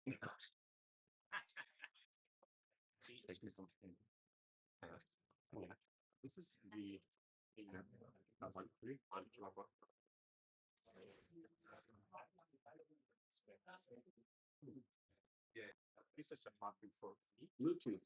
This is the yeah. This is a market for Bluetooth.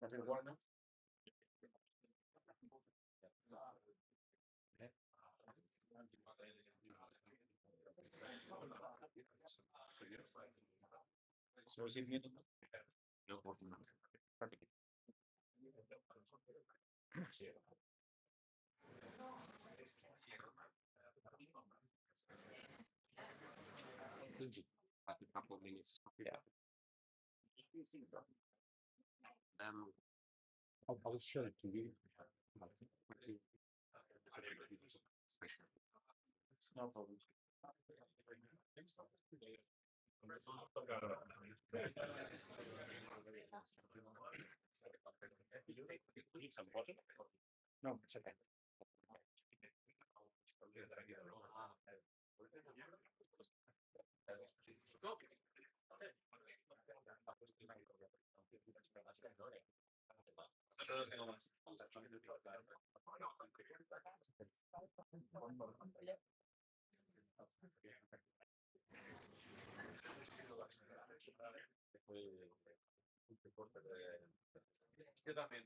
Does it work now? So is it muted? No, working now. Perfect. A couple of minutes. Yeah. I'll show it to you. No problem. Need some water? No, it's okay. Yo también.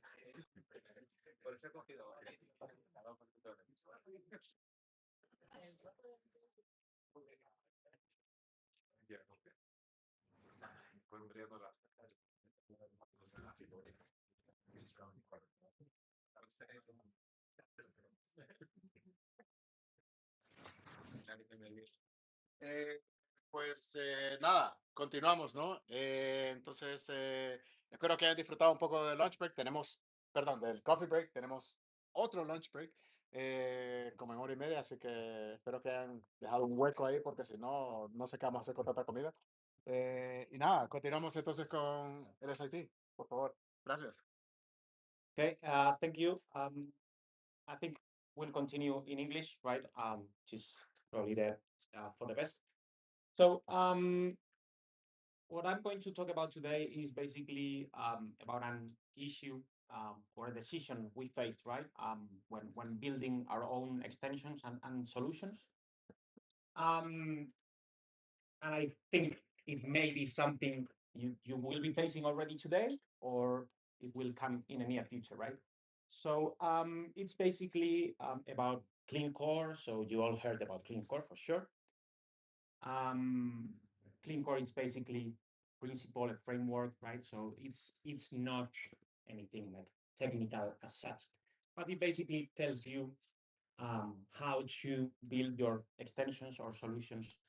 Por eso he cogido. Ya, ok. Pondría todas las. Eh, nada, continuamos, ¿no? Entonces, espero que hayan disfrutado un poco del lunch break. Perdón, del coffee break. Tenemos otro lunch break como en hora y media, así que espero que hayan dejado un hueco ahí, porque si no, no sé qué vamos a hacer con tanta comida. Y nada, continuamos entonces con el SIT, por favor. Gracias. Okay, thank you. I think we'll continue in English, right? Which is probably for the best. So, what I'm going to talk about today is basically about an issue or a decision we faced, right? When building our own extensions and solutions. And I think it may be something you will be facing already today, or it will come in the near future, right? So it's basically about clean core. So you all heard about clean core for sure. Clean core is basically principle, a framework, right? So it's not anything like technical as such, but it basically tells you how to build your extensions or solutions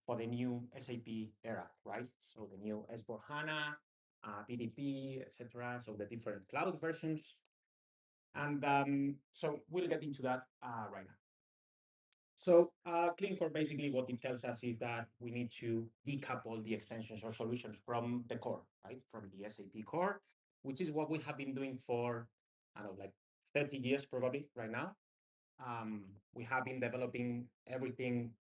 for the new SAP era, right? So the new S/4HANA, BTP, etc. So the different cloud versions. And so we'll get into that right now. So clean core, basically what it tells us is that we need to decouple the extensions or solutions from the core, right? From the SAP core, which is what we have been doing for, I don't know, like 30 years probably right now. We have been developing everything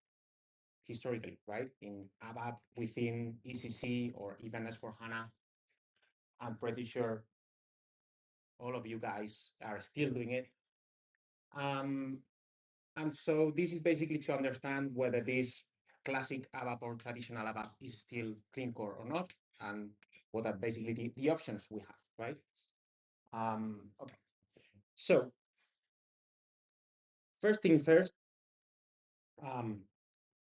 historically, right? In ABAP, within ECC, or even S/4HANA. I'm pretty sure all of you guys are still doing it. And so this is basically to understand whether this classic ABAP or traditional ABAP is still clean core or not, and what are basically the options we have, right? Okay. So first thing first,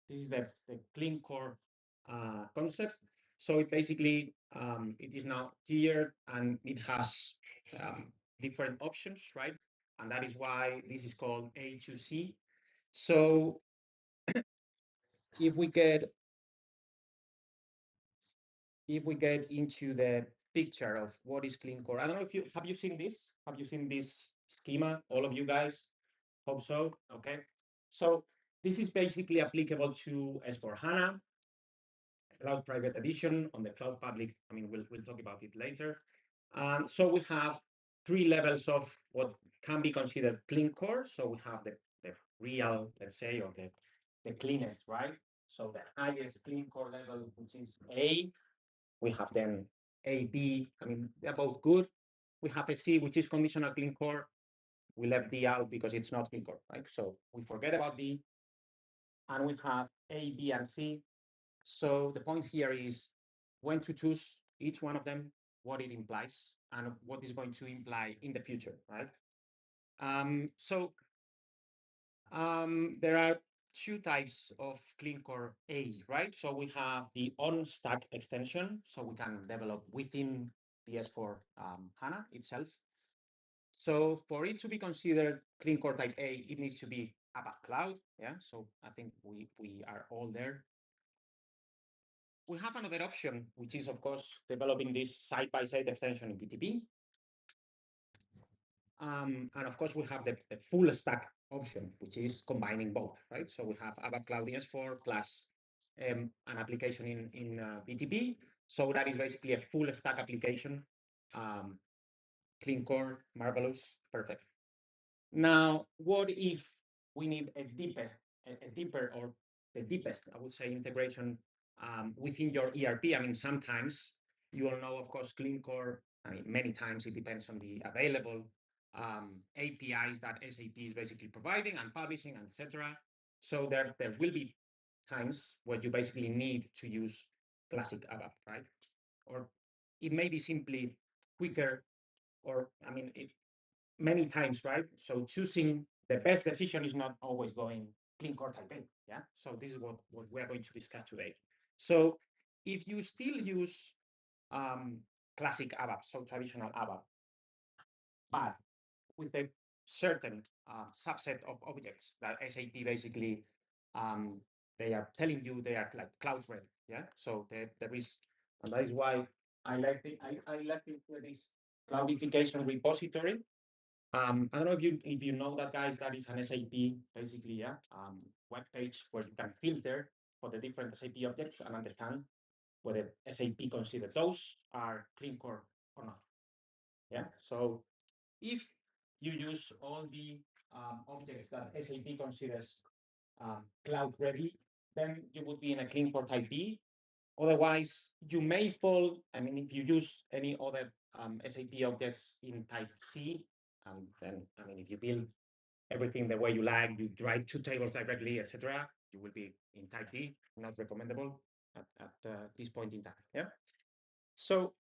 this is the clean core concept. So it basically it is now tiered and it has different options, right? And that is why this is called A to C. So if we get into the picture of what is clean core, I don't know if you have you seen this? Have you seen this schema? All of you guys? Hope so. Okay. So this is basically applicable to S4HANA, Cloud Private Edition on the Cloud Public. I mean, we'll talk about it later. So we have three levels of what can be considered clean core. So we have the real, let's say, or the cleanest, right? So the highest clean core level, which is A. We have then A, B. I mean, they're both good. We have a C, which is conditional clean core. We left D out because it's not clean core, right? So we forget about D, and we have A, B, and C. So the point here is when to choose each one of them, what it implies, and what is going to imply in the future, right? So there are two types of clean core A, right? So we have the on-stack extension, so we can develop within the S4 HANA itself. So for it to be considered clean core type A, it needs to be ABAP Cloud, yeah? So I think we are all there. We have another option, which is, of course, developing this side-by-side extension in BTP. And of course, we have the full stack option, which is combining both, right? So we have ABAP Cloud in S4 plus an application in BTP. So that is basically a full stack application. Clean core, marvelous, perfect. Now, what if we need a deeper or the deepest, I would say, integration within your ERP? I mean, sometimes you all know, of course, Clean Core. I mean, many times it depends on the available APIs that SAP is basically providing and publishing, etc. So there will be times where you basically need to use classic ABAP, right? Or it may be simply quicker, or I mean, many times, right? So choosing the best decision is not always going clean core type A. Yeah. So this is what we are going to discuss today. So if you still use classic ABAP, so traditional ABAP, but with a certain subset of objects that SAP basically they are telling you they are like cloud ready. Yeah. So there is, and that is why I like I left it with this cloudification repository. I don't know if you know that, guys. That is an SAP basically, yeah, web page where you can filter for the different SAP objects and understand whether SAP consider those are clean core or not. Yeah. So if you use all the objects that SAP considers cloud ready, then you would be in a clean core type B. Otherwise, you may fall. I mean, if you use any other SAP objects in type C, then I mean, if you build everything the way you like, you write two tables directly, etc., you will be in type D, not recommendable at this point in time. Yeah. So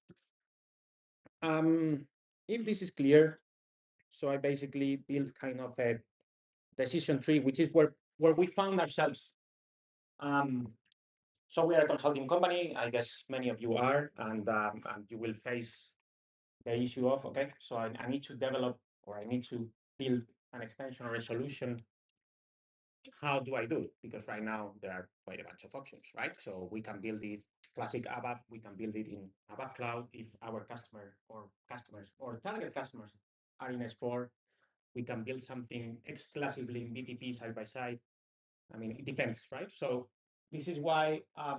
if this is clear, so I basically built kind of a decision tree, which is where we found ourselves. So we are a consulting company. I guess many of you are, and you will face the issue of, okay, so I need to develop or I need to build an extension or a solution. How do I do it? Because right now there are quite a bunch of options, right? So we can build it classic ABAP, we can build it in ABAP Cloud. If our customer or customers or target customers are in S4, we can build something exclusively in BTP side by side. I mean, it depends, right? So this is why I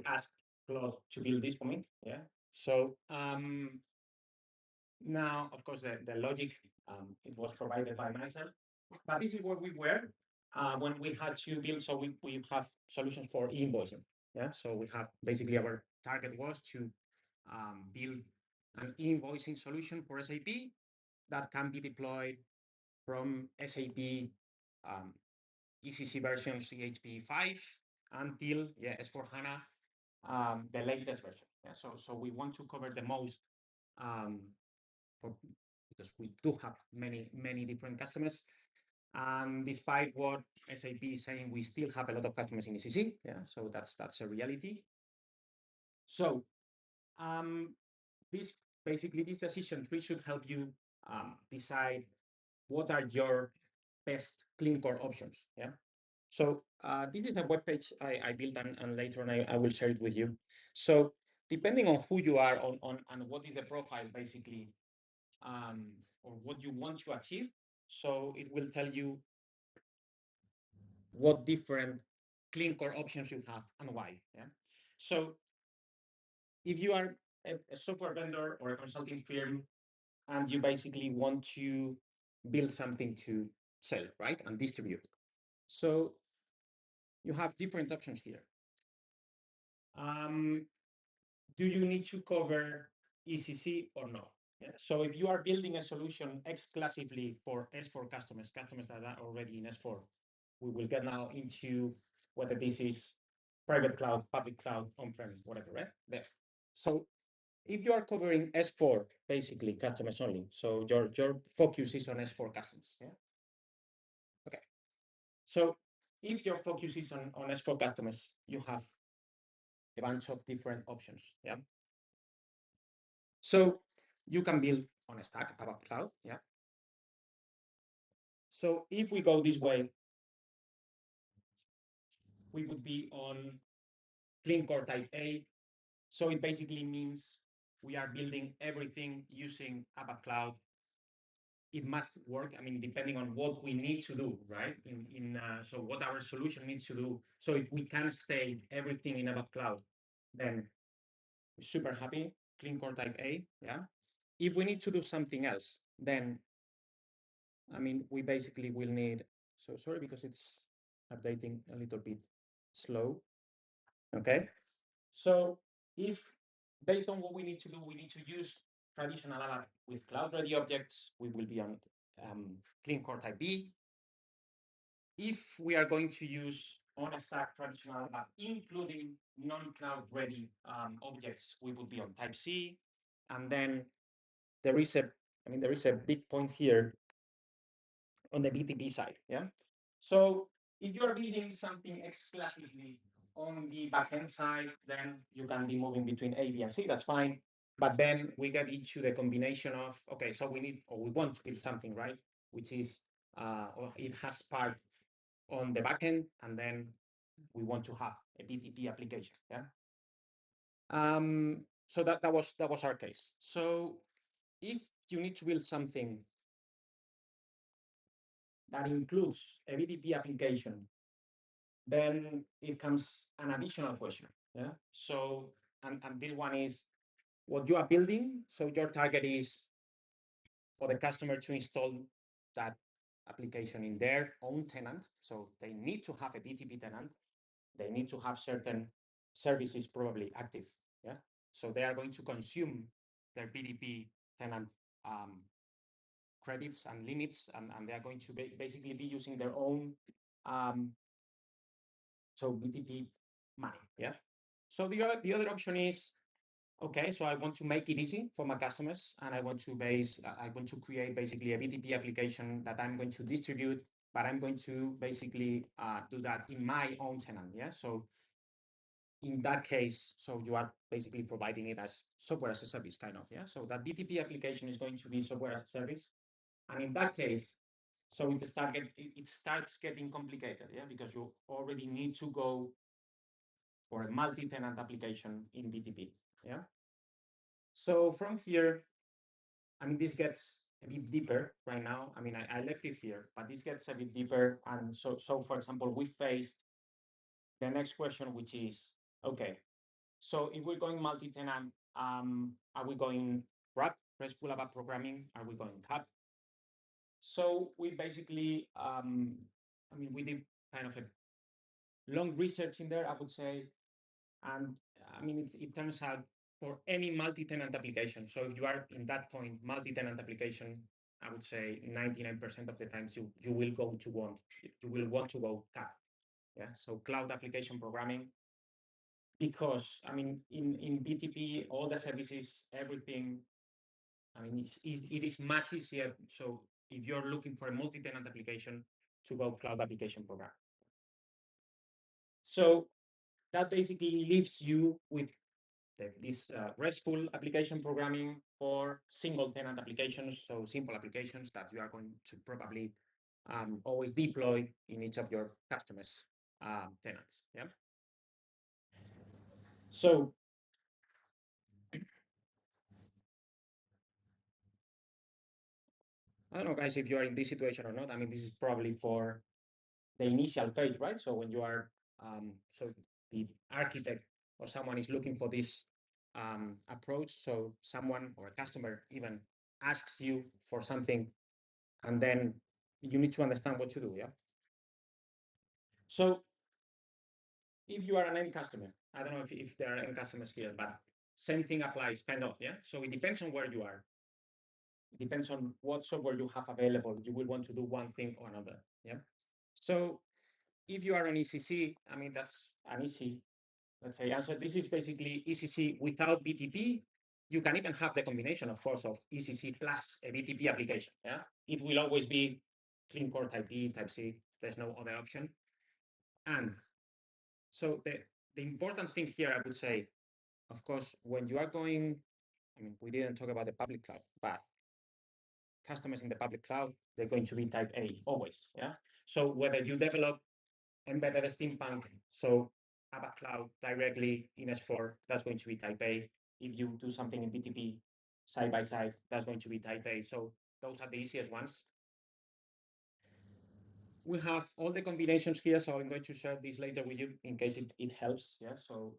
asked Claude to build this for me. Yeah. So now, of course, the logic it was provided by myself, but this is where we were when we had to build. So we have solutions for invoicing. Yeah. So we have basically our target was to build an invoicing solution for SAP that can be deployed from SAP ECC version CHP 5 until S4HANA, the latest version. Yeah, so we want to cover the most um, because we do have many different customers. And despite what SAP is saying, we still have a lot of customers in ECC. Yeah, so that's a reality. So um, this basically this decision tree should help you decide what are your best clean core options. Yeah. So this is a web page I built, and later on I will share it with you. So depending on who you are on and what is the profile basically, or what you want to achieve, so it will tell you what different clean core options you have and why. Yeah. So if you are a software vendor or a consulting firm and you basically want to build something to sell, right, and distribute, so you have different options here. Um, do you need to cover ECC or not? Yeah. So if you are building a solution exclusively for S4 customers, customers that are already in S4, we will get now into whether this is private cloud, public cloud, on-prem, whatever, right? There. So if you are covering S4, basically customers only, so your focus is on S4 customers. Yeah. Okay. So if your focus is on S4 customers, you have a bunch of different options. Yeah. So you can build on a stack above cloud. Yeah. So if we go this way, we would be on clean core type A. So it basically means we are building everything using ABAP Cloud. It must work. I mean, depending on what we need to do, right? So what our solution needs to do. So if we can stay everything in ABAP Cloud, then we're super happy. Clean core type A. Yeah. If we need to do something else, then I mean, we basically will need. So sorry because it's updating a little bit slow. Okay. So if based on what we need to do, we need to use traditional ABAP with cloud-ready objects, we will be on clean core type B. If we are going to use on a stack traditional ABAP, including non-cloud ready objects, we would be on type C. And then there is a big point here on the BTP side. Yeah. So if you are building something exclusively on the backend side, then you can be moving between A, B, and C. That's fine. But then we get into the combination of, okay, so we need or we want to build something, right? Which is, or it has part on the backend, and then we want to have a BTP application. Yeah. So that was our case. So if you need to build something that includes a BTP application, then it comes an additional question. Yeah. So, and this one is what you are building. So your target is for the customer to install that application in their own tenant. So they need to have a BTP tenant. They need to have certain services probably active. Yeah. So they are going to consume their BTP tenant credits and limits, and they are going to basically be using their own so BTP money. Yeah. So the other option is, okay, so I want to make it easy for my customers, and I want to create basically a BTP application that I'm going to distribute, but I'm going to basically do that in my own tenant. Yeah. So in that case, so you are basically providing it as software as a service kind of. Yeah. So that BTP application is going to be software as a service, and in that case, so it starts getting complicated. Yeah, because you already need to go for a multi-tenant application in BTP. Yeah. So from here, I mean, this gets a bit deeper right now. I mean, I left it here, but this gets a bit deeper. And so for example, we faced the next question, which is, okay, so if we're going multi-tenant, are we going RAP, RESTful ABAP programming? Are we going CAP? So we basically, I mean, we did kind of a long research in there, I would say. And I mean, it turns out for any multi-tenant application. So if you are in that point, multi-tenant application, I would say 99% of the times you will want to go CAP. Yeah. So cloud application programming, because I mean, in BTP, all the services, everything, I mean, it is much easier. So if you're looking for a multi-tenant application, to go cloud application program. So that basically leaves you with this RESTful application programming or single tenant applications, so simple applications that you are going to probably always deploy in each of your customers' tenants. Yeah. So I don't know, guys, if you are in this situation or not. I mean, this is probably for the initial phase, right? So when you are, so the architect or someone is looking for this approach. So someone or a customer even asks you for something, and then you need to understand what to do. Yeah. So if you are an end customer, I don't know if there are end customers here, but same thing applies kind of. Yeah. So it depends on where you are. It depends on what software you have available. You will want to do one thing or another. Yeah. So if you are on ECC, I mean, that's an easy, let's say, answer. This is basically ECC without BTP. You can even have the combination, of course, of ECC plus a BTP application. Yeah, it will always be clean core type B, type C. There's no other option. And so the important thing here, I would say, of course, when you are going, I mean, we didn't talk about the public cloud, but customers in the public cloud, they're going to be type A always. Yeah. So whether you develop embedded Steampunk, so ABAP Cloud directly in S4, that's going to be type A. If you do something in BTP side by side, that's going to be type A. So those are the easiest ones. We have all the combinations here, so I'm going to share this later with you in case it helps. Yeah. So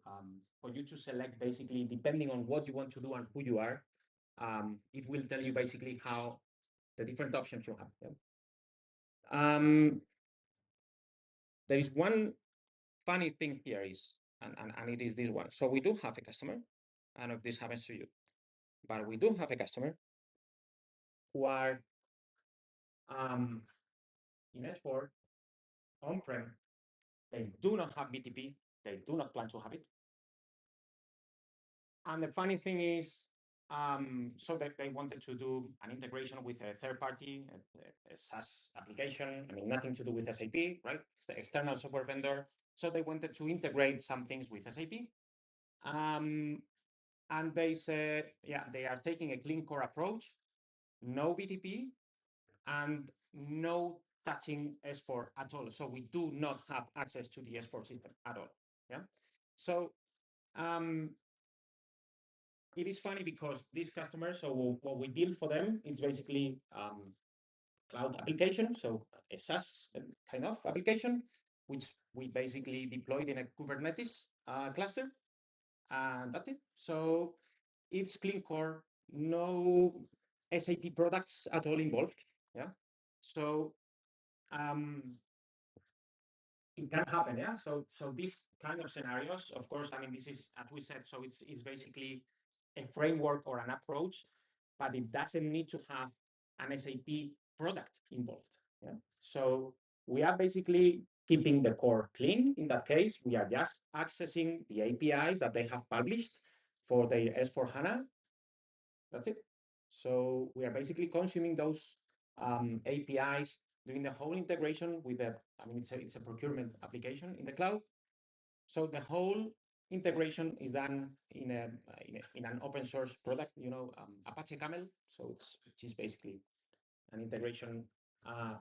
for you to select basically depending on what you want to do and who you are, it will tell you basically how the different options you have. Yeah? There is one funny thing here is, and it is this one. So we do have a customer. I don't know if this happens to you, but we do have a customer who are in S4 on-prem. They do not have BTP. They do not plan to have it. And the funny thing is, so that they wanted to do an integration with a third party, a SaaS application. I mean, nothing to do with SAP, right? It's the external software vendor. So they wanted to integrate some things with SAP. And they said, yeah, they are taking a clean core approach, no BTP, and no touching S4 at all. So we do not have access to the S4 system at all. Yeah. So it is funny because these customers, so what we build for them is basically cloud application, so a SaaS kind of application, which we basically deployed in a Kubernetes cluster, and that's it. So it's clean core, no SAP products at all involved. Yeah. So it can happen. Yeah. So these kind of scenarios, of course, I mean, this is, as we said, so it's basically a framework or an approach, but it doesn't need to have an SAP product involved. Yeah. So we are basically keeping the core clean. In that case, we are just accessing the APIs that they have published for the S4HANA. That's it. So we are basically consuming those APIs, doing the whole integration with the, I mean, it's a procurement application in the cloud. So the whole integration is done in an open source product, Apache Camel. So which is basically an integration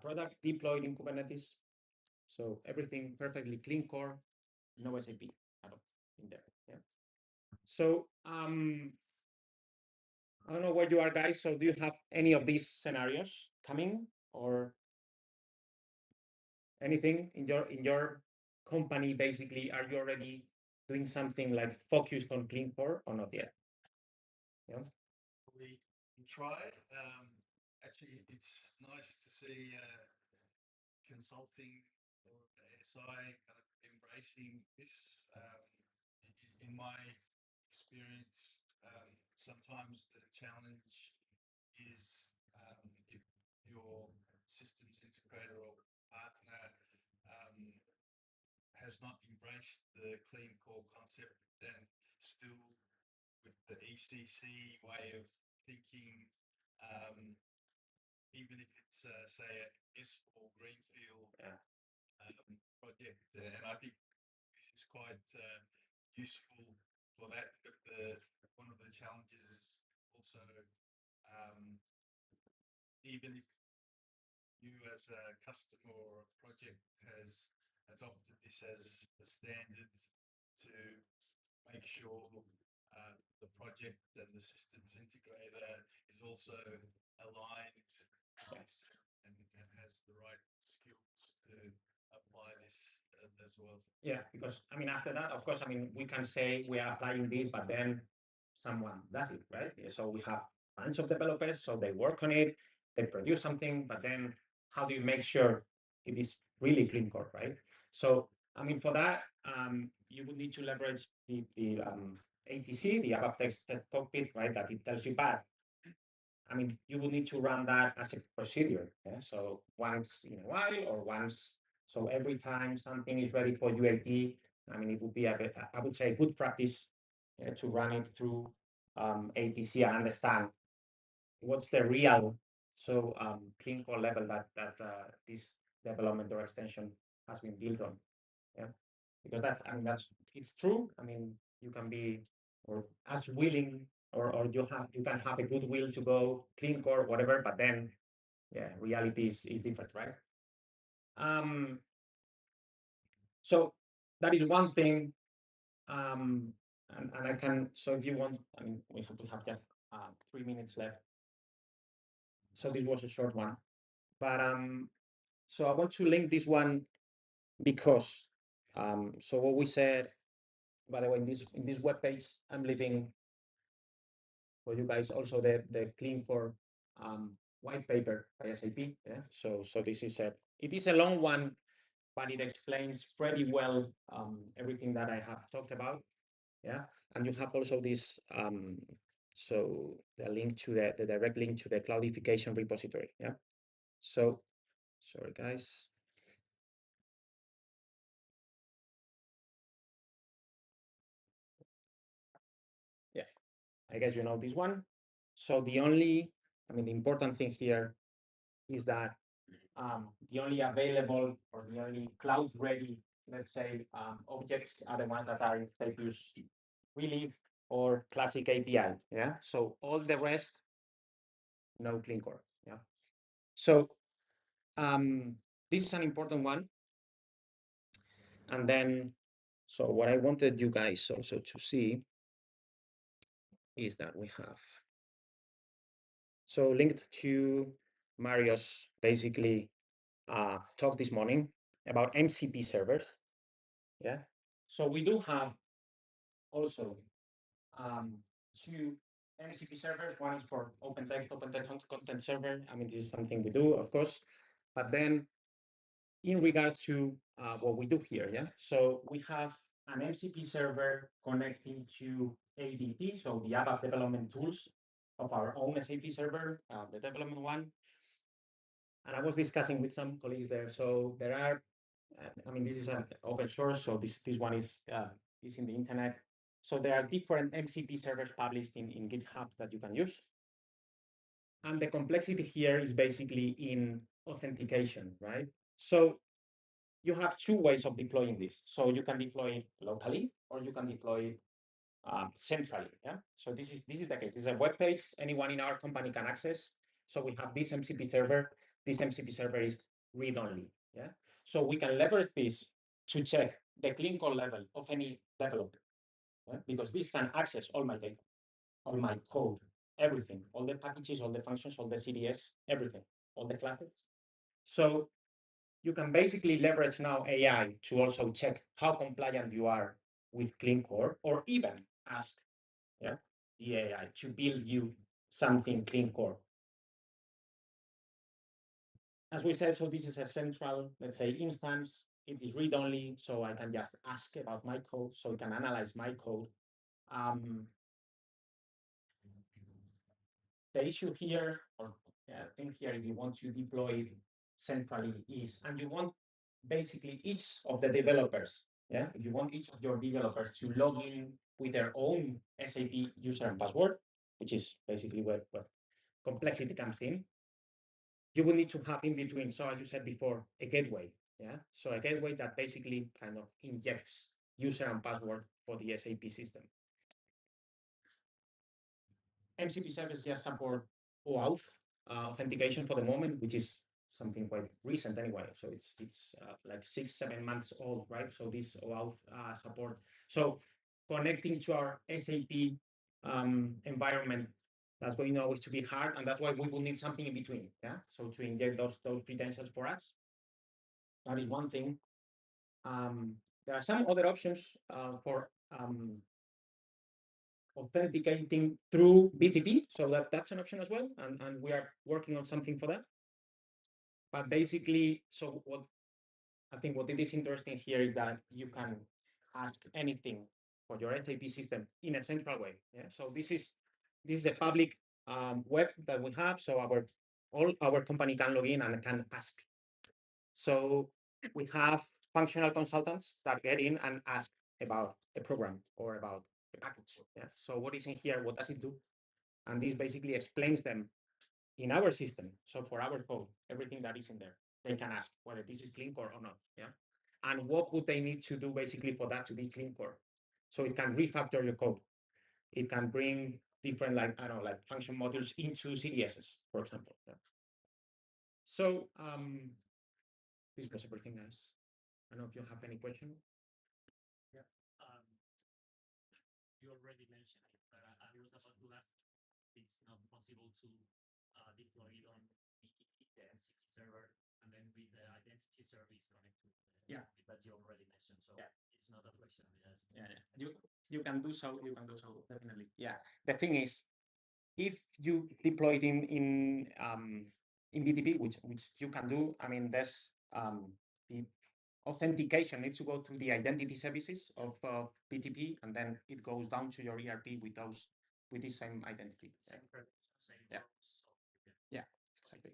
product deployed in Kubernetes. So everything perfectly clean core, no SAP at all in there. Yeah. So I don't know where you are, guys. So do you have any of these scenarios coming or anything in your company? Basically, are you already doing something like focused on clean core or not yet? Yeah. We try. Actually, it's nice to see consulting or SI kind of embracing this. In my experience, sometimes the challenge is if your systems integrator or partner has not embraced the clean core concept and still with the ECC way of thinking, even if it's say a S4 greenfield project, and I think this is quite useful for that. But one of the challenges is also um, even if you as a customer or a project has adopted this as a standard to make sure the project and the systems integrator is also aligned Yes. and has the right skills to apply this as well. Yeah, because I mean, after that, of course, I mean, we can say we are applying this, but then someone does it, right? So we have a bunch of developers, so they work on it, they produce something, but then how do you make sure it is really clean code, right? So, I mean, for that, you would need to leverage the ATC, the ABAP text cockpit, right? That it tells you back. I mean, you would need to run that as a procedure. Yeah? So once in a while or once, so every time something is ready for UAT, I mean, it would be, I would say, good practice to run it through ATC and understand what's the real clean core level that this development or extension has been built on. Yeah, because that's, I mean, it's true. I mean, you can be or as willing or you can have a good will to go clean core, whatever, but then yeah, reality is different, right? Um, so that is one thing. And I can, so if you want, I mean, we have just 3 minutes left. So this was a short one, but so I want to link this one because so what we said, by the way, in this web page, I'm leaving for you guys also the clean core white paper by SAP. Yeah. So this is it is a long one, but it explains pretty well everything that I have talked about. Yeah. And you have also this so the link to the direct link to the cloudification repository. Yeah. So sorry guys. Yeah. I guess you know this one. So the only, I mean, the important thing here is that the only available or the only cloud ready, let's say, objects are the ones that are in status released or classic API. Yeah. So all the rest, no clean core. Yeah. So this is an important one. And then, so what I wanted you guys also to see is that we have, so linked to Mario's basically talk this morning about MCP servers. Yeah. So we do have also two MCP servers. One is for open text content server. I mean, this is something we do, of course. But then in regards to what we do here, yeah. So we have an MCP server connecting to ADT, so the ABAP development tools of our own SAP server, the development one. And I was discussing with some colleagues there. So there are, I mean, this is an open source, so this one is in the internet. So there are different MCP servers published in GitHub that you can use. And the complexity here is basically in authentication, right? So you have two ways of deploying this. So you can deploy it locally or you can deploy it centrally. Yeah. So this is the case. This is a web page anyone in our company can access. So we have this MCP server. This MCP server is read only. Yeah. So we can leverage this to check the clean code level of any developer, because this can access all my data, all my code, everything, all the packages, all the functions, all the CDS, everything, all the classes. So you can basically leverage now AI to also check how compliant you are with clean core, or even ask the AI to build you something clean core. As we said, so this is a central, let's say, instance. It is read-only, so I can just ask about my code, so it can analyze my code. The issue here, or thing here, if you want to deploy centrally is, and you want basically each of the developers, if you want each of your developers to log in with their own SAP user and password, which is basically where complexity comes in. you will need to have in between. So as you said before, a gateway. Yeah. So a gateway that basically kind of injects user and password for the SAP system. MCP service just support OAuth authentication for the moment, which is something quite recent anyway. So it's like 6-7 months old, right? So this OAuth support. So connecting to our SAP environment, that's going always to be hard, and that's why we will need something in between. Yeah. So to inject those credentials for us, that is one thing. There are some other options for authenticating through BTP, so that's an option as well, and we are working on something for that. But basically, so what I think what it is interesting here is that you can ask anything for your SAP system in a central way. Yeah. So this is a public web that we have, so all our company can log in and can ask. So we have functional consultants that get in and ask about a program or about a package. Yeah. So what is in here? What does it do? And this basically explains them in our system. So for our code, everything that is in there, they can ask whether this is clean core or not. Yeah. And what would they need to do basically for that to be clean core? So it can refactor your code. It can bring different, like, I don't know, like function modules into CDSs, for example. Yeah. So this was everything, guys. I don't know if you have any question. Yeah. You already mentioned it, but I was about to ask if it's not possible to deploy it on BTP, the MCP server, and then with the identity service connect to Yeah. that you already mentioned. So yeah. It's not a question. Just You can do so. You can do so definitely. Yeah. The thing is, if you deploy it in BTP, which you can do, I mean, there's the authentication needs to go through the identity services of BTP, and then it goes down to your ERP with this same identity. same purpose, same Yeah. purpose, so you can- Yeah, exactly.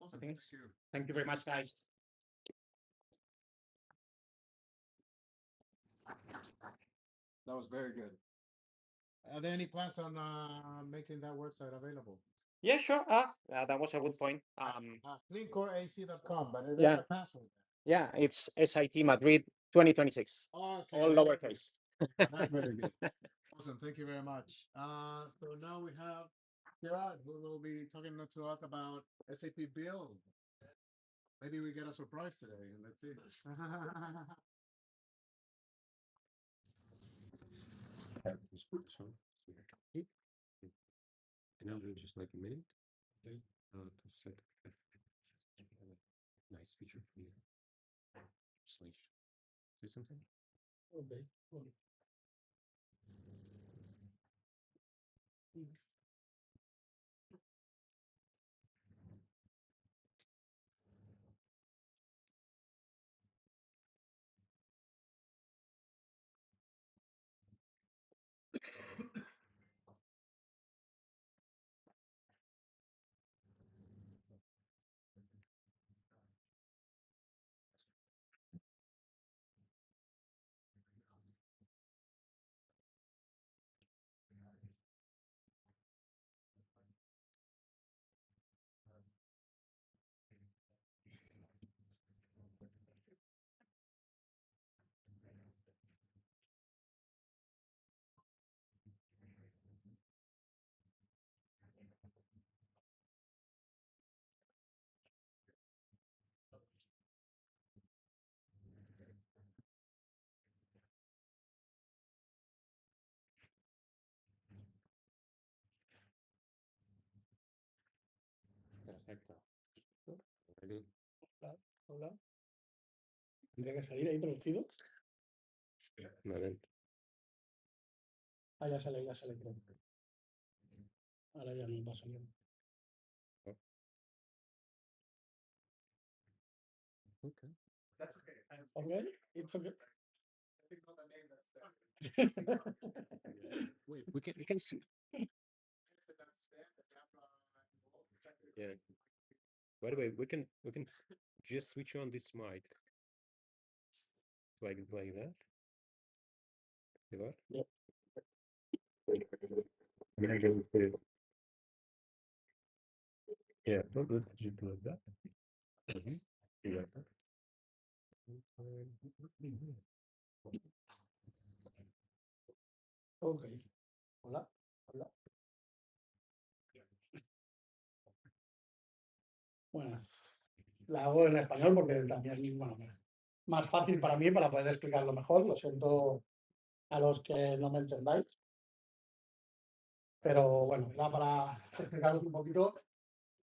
Awesome. Thank Thank you. Thank you very much, guys. That was very good. Are there any plans on making that website available? Yeah, sure. That was a good point. Cleancoreac.com, but there's Yeah. a password Yeah, it's SIT Madrid 2026. there. Okay. All lowercase. That's very good. Awesome. Thank you very much. So now we have Gerard, who will be talking to us about SAP Build. Maybe we get a surprise today. Let's see. It's good. So and I'll do just like a minute, okay, to set a nice feature for you. Slash. Say something. Okay. Perfecto. Ready? Hola. Tendría que salir ahí traducido. Un momento. Ah, ya sale, creo. Ahora ya no va saliendo. Okay. That's okay. Okay, it's okay. I think not the name that's Wait, we can see. Yeah. By the way, we can just switch on this mic. Like that. You got? Yep. I'm gonna go with it. Yeah, let's just do it like that. Do like that. Ok. Hola. Hola. Bueno, la hago en español porque también, bueno, más fácil para mí para poder explicarlo mejor. Lo siento a los que no me entendáis. Pero bueno, era para explicaros un poquito.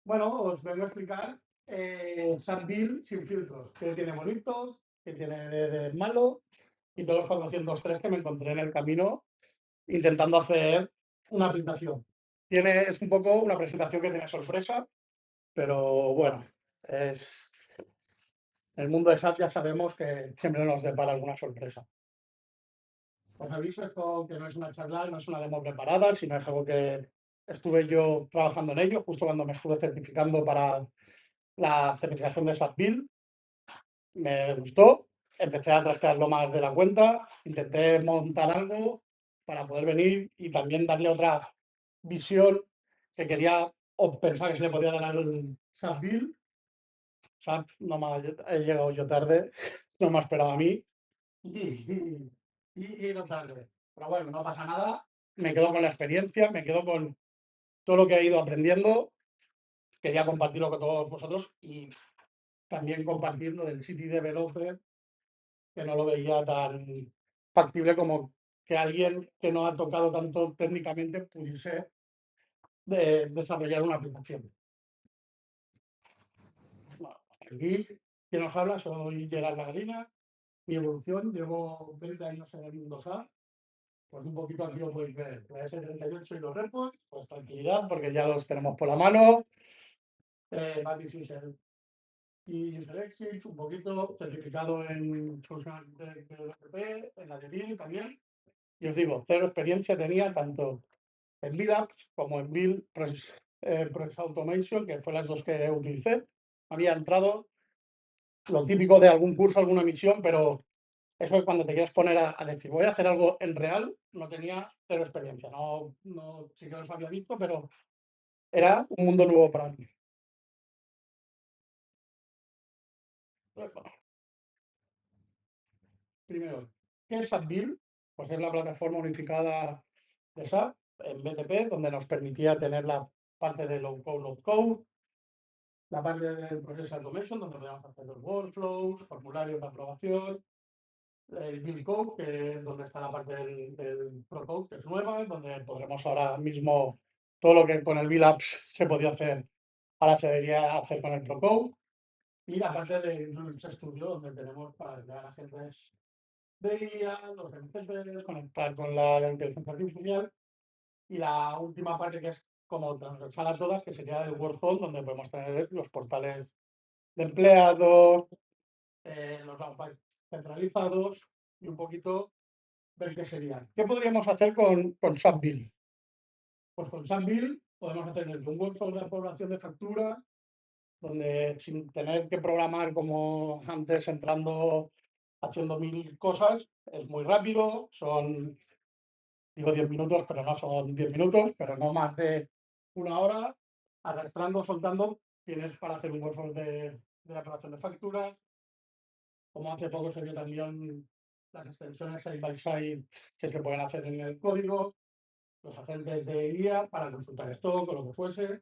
Bueno, os vengo a explicar SAT sin filtros. ¿Qué tiene bonito? ¿Qué tiene de malo? Y todos los 403 que me encontré en el camino intentando hacer una aplicación. Es un poco una presentación que tiene sorpresa, pero bueno, es el mundo de SAT ya sabemos que siempre nos depara alguna sorpresa. Os aviso esto que no es una charla, no es una demo preparada, sino es algo que estuve yo trabajando en ello justo cuando me estuve certificando para la certificación de SAT Build. Me gustó, empecé a trastearlo más de la cuenta, intenté montar algo para poder venir y también darle otra visión que quería o pensaba que se le podía dar al SAT Build. SAT, no me he llegado yo tarde, no me ha esperado a mí y he ido tarde. Pero bueno, no pasa nada, me quedo con la experiencia, me quedo con todo lo que he ido aprendiendo. Quería compartirlo con todos vosotros y también compartir lo del City Developer, que no lo veía tan factible como que alguien que no ha tocado tanto técnicamente pudiese desarrollar una aplicación. Bueno, aquí, quien nos habla, soy Gerard Lagarina. Mi evolución, llevo 20 años en el mundo SAP. Pues un poquito aquí os podéis ver la S38 y los repos, pues tranquilidad, porque ya los tenemos por la mano. Batis y User Exit, un poquito certificado en Solution de PHP, en la de Build también. Y os digo, cero experiencia tenía tanto en Build Apps como en Build Process Automation, que fue las dos que utilicé. Había entrado lo típico de algún curso, alguna misión, pero eso es cuando te quieres poner a decir, voy a hacer algo en real, no tenía cero experiencia. No, sí que los había visto, pero era un mundo nuevo para mí. Primero, ¿qué es SAP Build? Pues es la plataforma unificada de SAP en BTP, donde nos permitía tener la parte de low code, no code, la parte del Process Automation, donde podíamos hacer los workflows, formularios de aprobación, el Build Code, que es donde está la parte del Pro Code, que es nueva, donde podremos ahora mismo todo lo que con el Build Apps se podía hacer, ahora se debería hacer con el Pro Code. Y la parte del Rules Studio, donde tenemos para crear agentes de IA, los MCP, conectar con la inteligencia artificial. Y la última parte que es como transversal a todas, que sería el Workflow, donde podemos tener los portales de empleados, los landfiles centralizados y un poquito ver qué sería. ¿Qué podríamos hacer con SAP Build? Pues con SAP Build podemos hacer desde un workflow de aprobación de factura, donde sin tener que programar como antes entrando, haciendo mil cosas, es muy rápido, son, digo 10 minutos, pero no son 10 minutos, pero no más de una hora, arrastrando, soltando, tienes para hacer un workflow de aprobación de facturas. Como hace poco se vio también las extensiones side by side que se pueden hacer en el código, los agentes de IA para consultar stock o lo que fuese,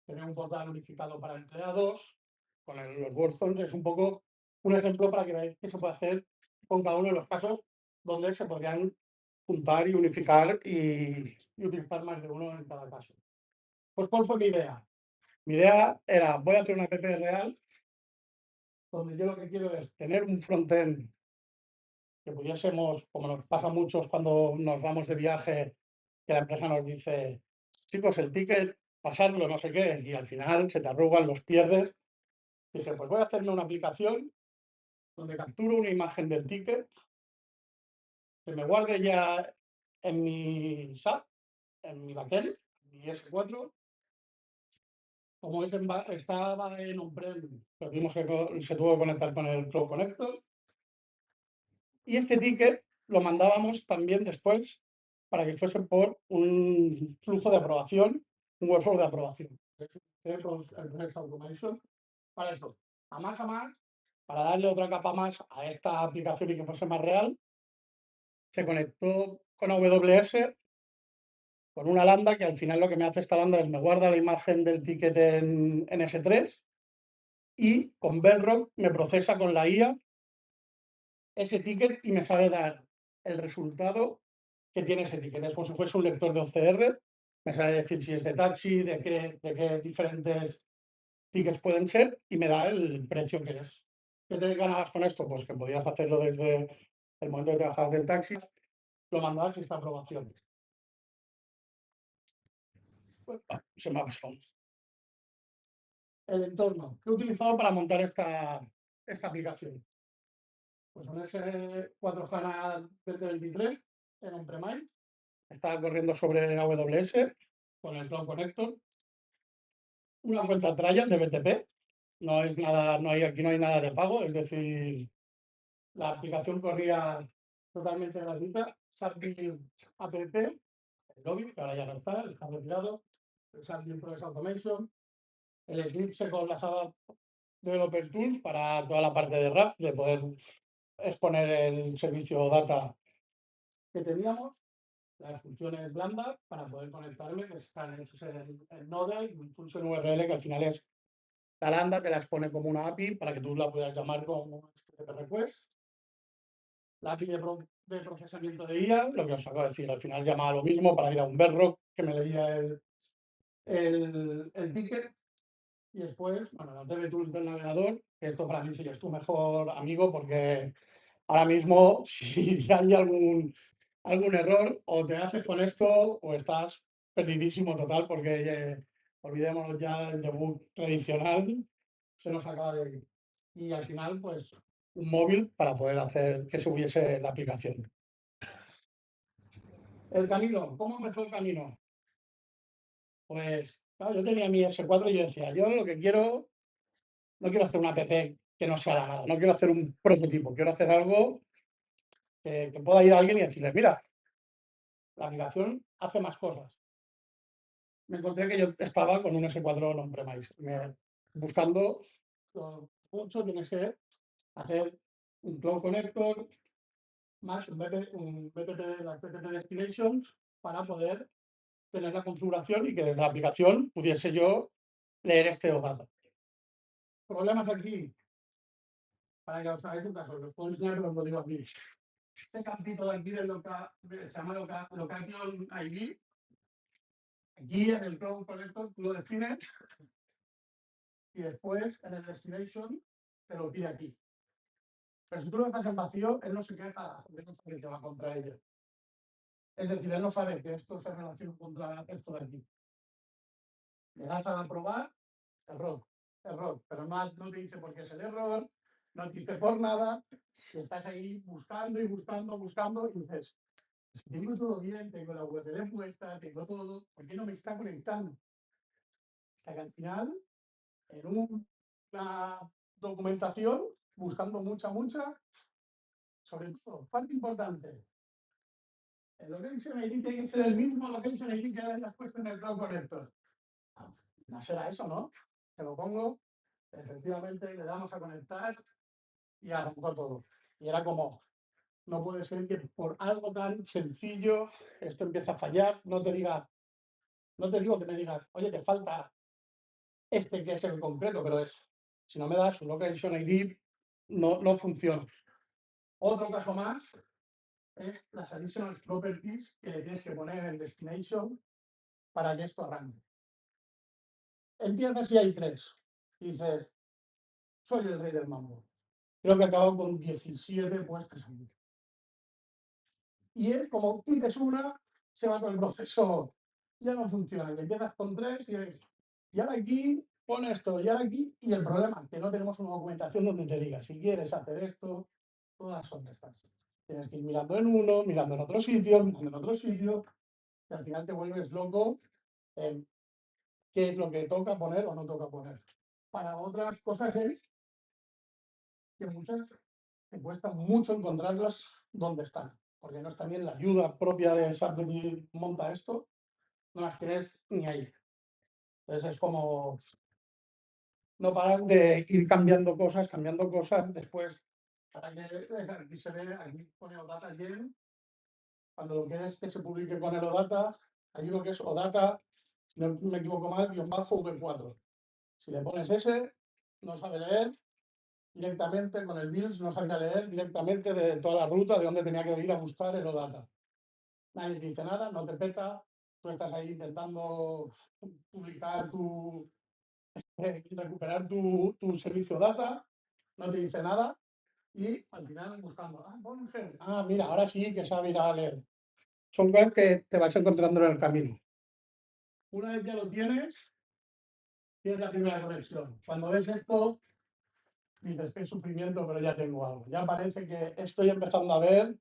tener un portal unificado para empleados, con los workflows, es un poco un ejemplo para que veáis qué se puede hacer con cada uno de los casos donde se podrían juntar y unificar y utilizar más de uno en cada caso. Pues, ¿cuál fue mi idea? Mi idea era, voy a hacer una app real donde yo lo que quiero es tener un frontend que pudiésemos, como nos pasa a muchos cuando nos vamos de viaje, que la empresa nos dice, chicos, el ticket, pasadlo, no sé qué, y al final se te arrugan, los pierdes. Dije, pues voy a hacerme una aplicación donde capturo una imagen del ticket, que me guarde ya en mi SAP, en mi backend, mi S4. Como estaba en on-prem, lo tuvimos se tuvo que conectar con el Cloud Connector. Y este ticket lo mandábamos también después para que fuese por un flujo de aprobación, un workflow de aprobación. El Process Automation para eso, a más, para darle otra capa más a esta aplicación y que fuese más real, se conectó con AWS con una lambda que al final lo que me hace esta lambda es me guarda la imagen del ticket en S3 y con Bedrock me procesa con la IA ese ticket y me sabe dar el resultado que tiene ese ticket. Es como si fuese un lector de OCR, me sabe decir si es de taxi, de qué diferentes tickets pueden ser y me da el precio que es. ¿Qué te ganabas con esto? Pues que podías hacerlo desde el momento de trabajar del taxi, lo mandabas y esta aprobación. Se me ha pasado. El entorno que he utilizado para montar esta aplicación. Pues un S4 HANA 2023 en on-premise. Está corriendo sobre AWS con el Cloud Connector. Una cuenta trial de BTP. No es nada, aquí no hay nada de pago, es decir, la aplicación corría totalmente gratuita. SAP app, el lobby, que ahora ya no está retirado. El SAP Process Automation. El Eclipse con las ABAP Developer Tools para toda la parte de RAP, de poder exponer el servicio data que teníamos, las funciones blandas para poder conectarme, que están en Node y función URL, que al final es la lambda, te la expone como una API para que tú la puedas llamar como HTTP request. La API de procesamiento de IA, lo que os acabo de decir, al final llamaba lo mismo para ir a un Bedrock que me leía el ticket. Y después, bueno, los DevTools del navegador, que esto para mí sí es tu mejor amigo porque ahora mismo si hay algún error o te haces con esto o estás perdidísimo total porque olvidémonos ya del debug tradicional, se nos acaba de ir. Y al final, pues, un móvil para poder hacer que subiese la aplicación. El camino, ¿cómo empezó el camino? Pues, claro, yo tenía mi S4 y yo decía, yo lo que quiero, no quiero hacer una app que no sea la nada, no quiero hacer un prototipo, quiero hacer algo que pueda ir a alguien y decirle, mira, la aplicación hace más cosas. Me encontré que yo estaba con un S4 on-premise, buscando mucho, tienes que hacer un Cloud Connector más un BTP, las BTP Destinations para poder tener la configuración y que desde la aplicación pudiese yo leer este data. Problemas aquí, para que os hagáis un caso, los puedo enseñar, pero os lo digo aquí. Este campito de aquí se llama Location ID. Aquí en el Cloud Connector tú lo defines y después en el Destination te lo pide aquí. Pero si tú lo dejas en vacío, él no se queja, porque no sabe que va contra ello. Es decir, él no sabe que esto se relaciona contra esto de aquí. Le das a aprobar, error, pero no te dice por qué es el error, no te dice por nada, y estás ahí buscando y dices, tengo todo bien, tengo la URL puesta, tengo todo, ¿por qué no me está conectando? Hasta que al final, en una documentación, buscando mucha, sobre todo, parte importante, el location ID tiene que ser el mismo location ID que hayas puesto en el Cloud Connector. No será eso, ¿no? Se lo pongo, efectivamente le damos a conectar y arrancó todo. Y era como, no puede ser que por algo tan sencillo esto empiece a fallar, no te digo que me digas, oye, te falta este que es el concreto, pero si no me das un location ID, no funciona. Otro caso más es las additional properties que le tienes que poner en destination para que esto arranque. Empiezas y hay 3. Y dices, soy el rey del mambo. Creo que acabo con 17 puestas aquí. Y él, como quites una, se va todo el proceso. Ya no funciona. Y empiezas con 3 y ahora aquí pon esto, y ahora aquí. Y el problema, que no tenemos una documentación donde te diga, si quieres hacer esto, todas son estas. Tienes que ir mirando en uno, mirando en otro sitio, mirando en otro sitio, y al final te vuelves loco en qué es lo que toca poner o no toca poner. Para otras cosas es que muchas te cuesta mucho encontrarlas donde están. porque no está bien la ayuda propia de SIT Madrid monta esto, no las tienes ni ahí. Entonces es como no parar de ir cambiando cosas, después, para que aquí se ve, aquí pone OData Gen, cuando lo quieres que se publique con el OData, hay uno que es OData, si no me equivoco mal, _V4. Si le pones ese, no sabe leer directamente con el builds, no sabe leer directamente de toda la ruta de dónde tenía que ir a buscar el OData. Nadie te dice nada, no te peta, tú estás ahí intentando publicar recuperar tu servicio data, no te dice nada y al final buscando, mira, ahora sí que sabe ir a leer. Son cosas que te vas encontrando en el camino. Una vez ya lo tienes la primera conexión. Cuando ves esto, dices, qué sufrimiento, pero ya tengo algo. Ya parece que estoy empezando a ver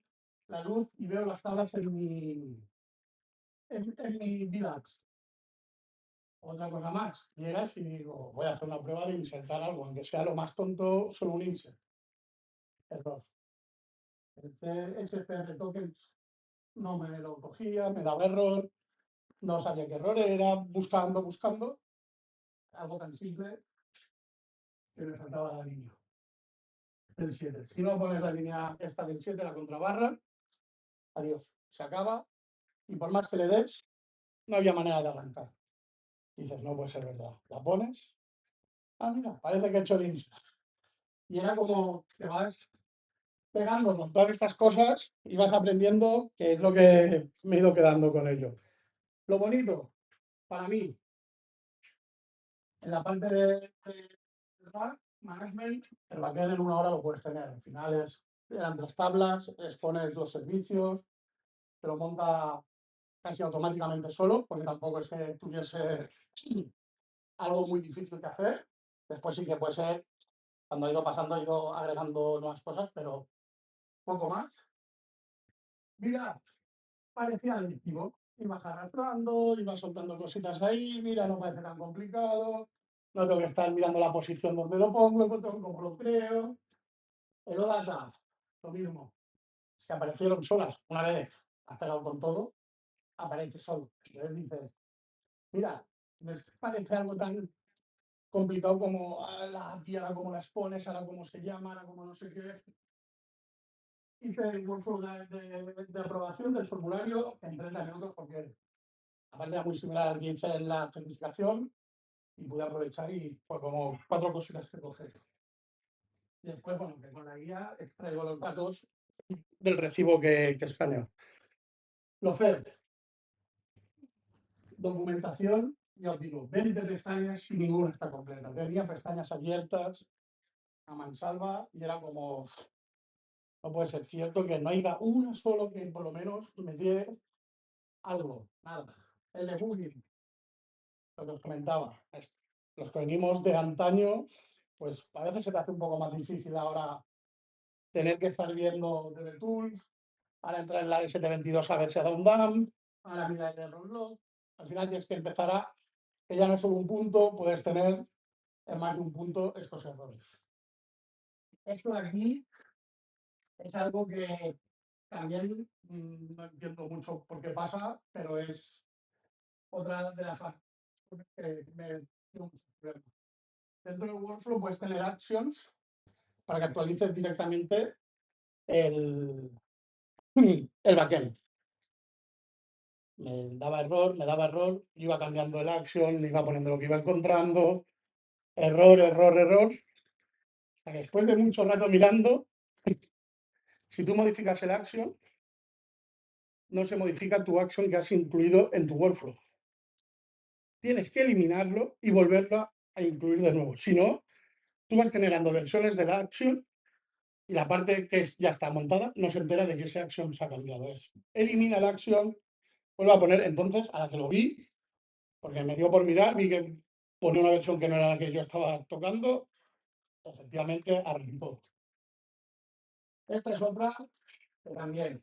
la luz y veo las tablas en mi VLANs. Otra cosa más, llegas y digo, voy a hacer una prueba de insertar algo, aunque sea lo más tonto, solo un insert. Error. El SPR tokens no me lo cogía, me daba error, no sabía qué error era, buscando, algo tan simple que me faltaba la línea del 7. Si no pones la línea esta del 7, la contrabarra, adiós, se acaba y por más que le des, no había manera de arrancar. Dices, no puede ser verdad. La pones, mira, parece que he hecho el insert. Y era como que vas pegando con todas estas cosas y vas aprendiendo, que es lo que me he ido quedando con ello. Lo bonito, para mí, en la parte de management, el backend en una hora lo puedes tener. Al final eran 3 tablas, expones los servicios, te lo monta casi automáticamente solo, porque tampoco es que tuviese algo muy difícil que hacer. Después sí que puede ser, cuando he ido pasando, he ido agregando nuevas cosas, pero poco más. Mira, parecía adictivo. Ibas arrastrando, ibas soltando cositas ahí, mira, no parece tan complicado, no tengo que estar mirando la posición donde lo pongo, el botón como lo creo. El OData, lo mismo. Si aparecieron solas una vez, has pegado con todo, aparece solo. Entonces dices, mira, me parece algo tan complicado como la API, ahora cómo la expones, ahora cómo se llama, ahora cómo no sé qué. Hice el workflow de aprobación del formulario en 30 minutos porque aparte era muy similar al que hice en la certificación y pude aprovechar y fue como 4 cositas que coger. Y después, bueno, que con la guía extraigo los datos del recibo que escaneo. Lo FED, documentación, ya os digo, 20 pestañas y ninguna está completa. Tenía pestañas abiertas a mansalva y era como, no puede ser cierto que no haya una solo que por lo menos me dé algo, nada. El debugging, lo que os comentaba, los que venimos de antaño, pues a veces se te hace un poco más difícil ahora tener que estar viendo DevTools, ahora entrar en la ST22 a ver si ha dado un dump, ahora mirar el error log. Al final tienes que empezar a, que ya no es solo un punto, puedes tener en más de un punto estos errores. Esto de aquí es algo que también no entiendo mucho por qué pasa, pero es otra de las que me dio muchos problemas. Dentro del workflow puedes tener actions para que actualices directamente el backend. Me daba error, iba cambiando el action, iba poniendo lo que iba encontrando, error. Hasta que después de mucho rato mirando, si tú modificas el action, no se modifica tu action que has incluido en tu workflow. Tienes que eliminarlo y volverlo a incluir de nuevo. Si no, tú vas generando versiones de la action y la parte que ya está montada no se entera de que ese action se ha cambiado. Elimina la action, vuelve a poner. Entonces, a la que lo vi, porque me dio por mirar, vi que ponía una versión que no era la que yo estaba tocando, efectivamente arrancó. Esta es otra que también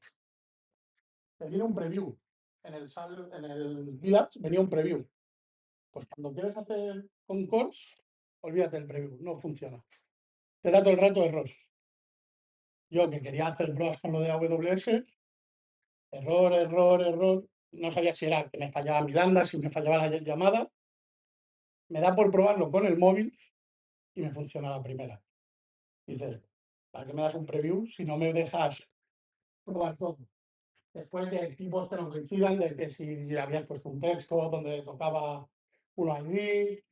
te viene un preview. En el Village venía un preview. Pues cuando quieres hacer con cores, olvídate del preview, no funciona. Te da todo el rato error. Yo que quería hacer pruebas con lo de AWS, error. No sabía si era que me fallaba Miranda, si me fallaba la llamada. Me da por probarlo con el móvil y me funciona la primera. Dices, ¿para qué me das un preview si no me dejas probar todo? Después de tipos que no coincidan, de que si habías puesto un texto donde tocaba un ID,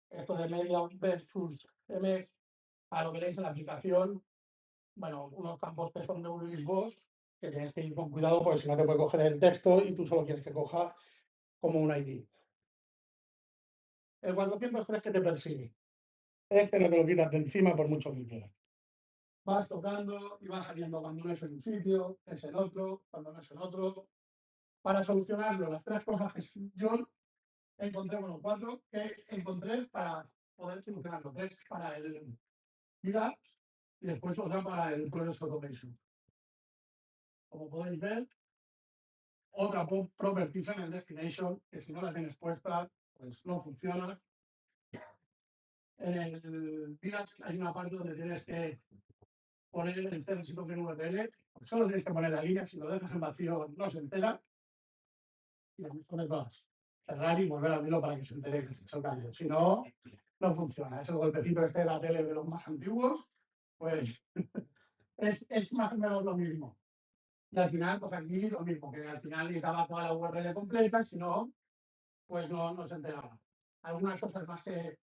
esto de media versus MS, a lo que veréis en la aplicación, bueno, unos campos que son de un Boss, que tienes que ir con cuidado porque si no te puede coger el texto y tú solo quieres que coja como un ID. El 403 que te persigue. Este no te lo quitas de encima por mucho que quieras. Vas tocando y vas saliendo cuando no es en un sitio, es en otro, cuando no es en otro. Para solucionarlo, las tres cosas que yo encontré, bueno, cuatro que encontré para poder solucionarlo. Tres para el Mira y después otra para el Process Automation. Como podéis ver, otra properties en el Destination, que si no la tienes puesta, pues no funciona. En el Village hay una parte donde tienes que poner el cero que en URL, pues solo tienes que poner la línea, si lo dejas en vacío no se entera, y las pone todas. Cerrar y volver a abrirlo para que se entere que se ha caído. Si no, no funciona. Es el golpecito este de la tele de los más antiguos, pues es más o menos lo mismo. Y al final, pues aquí lo mismo, que al final llegaba toda la URL completa, si no, pues no se enteraba. Algunas cosas más que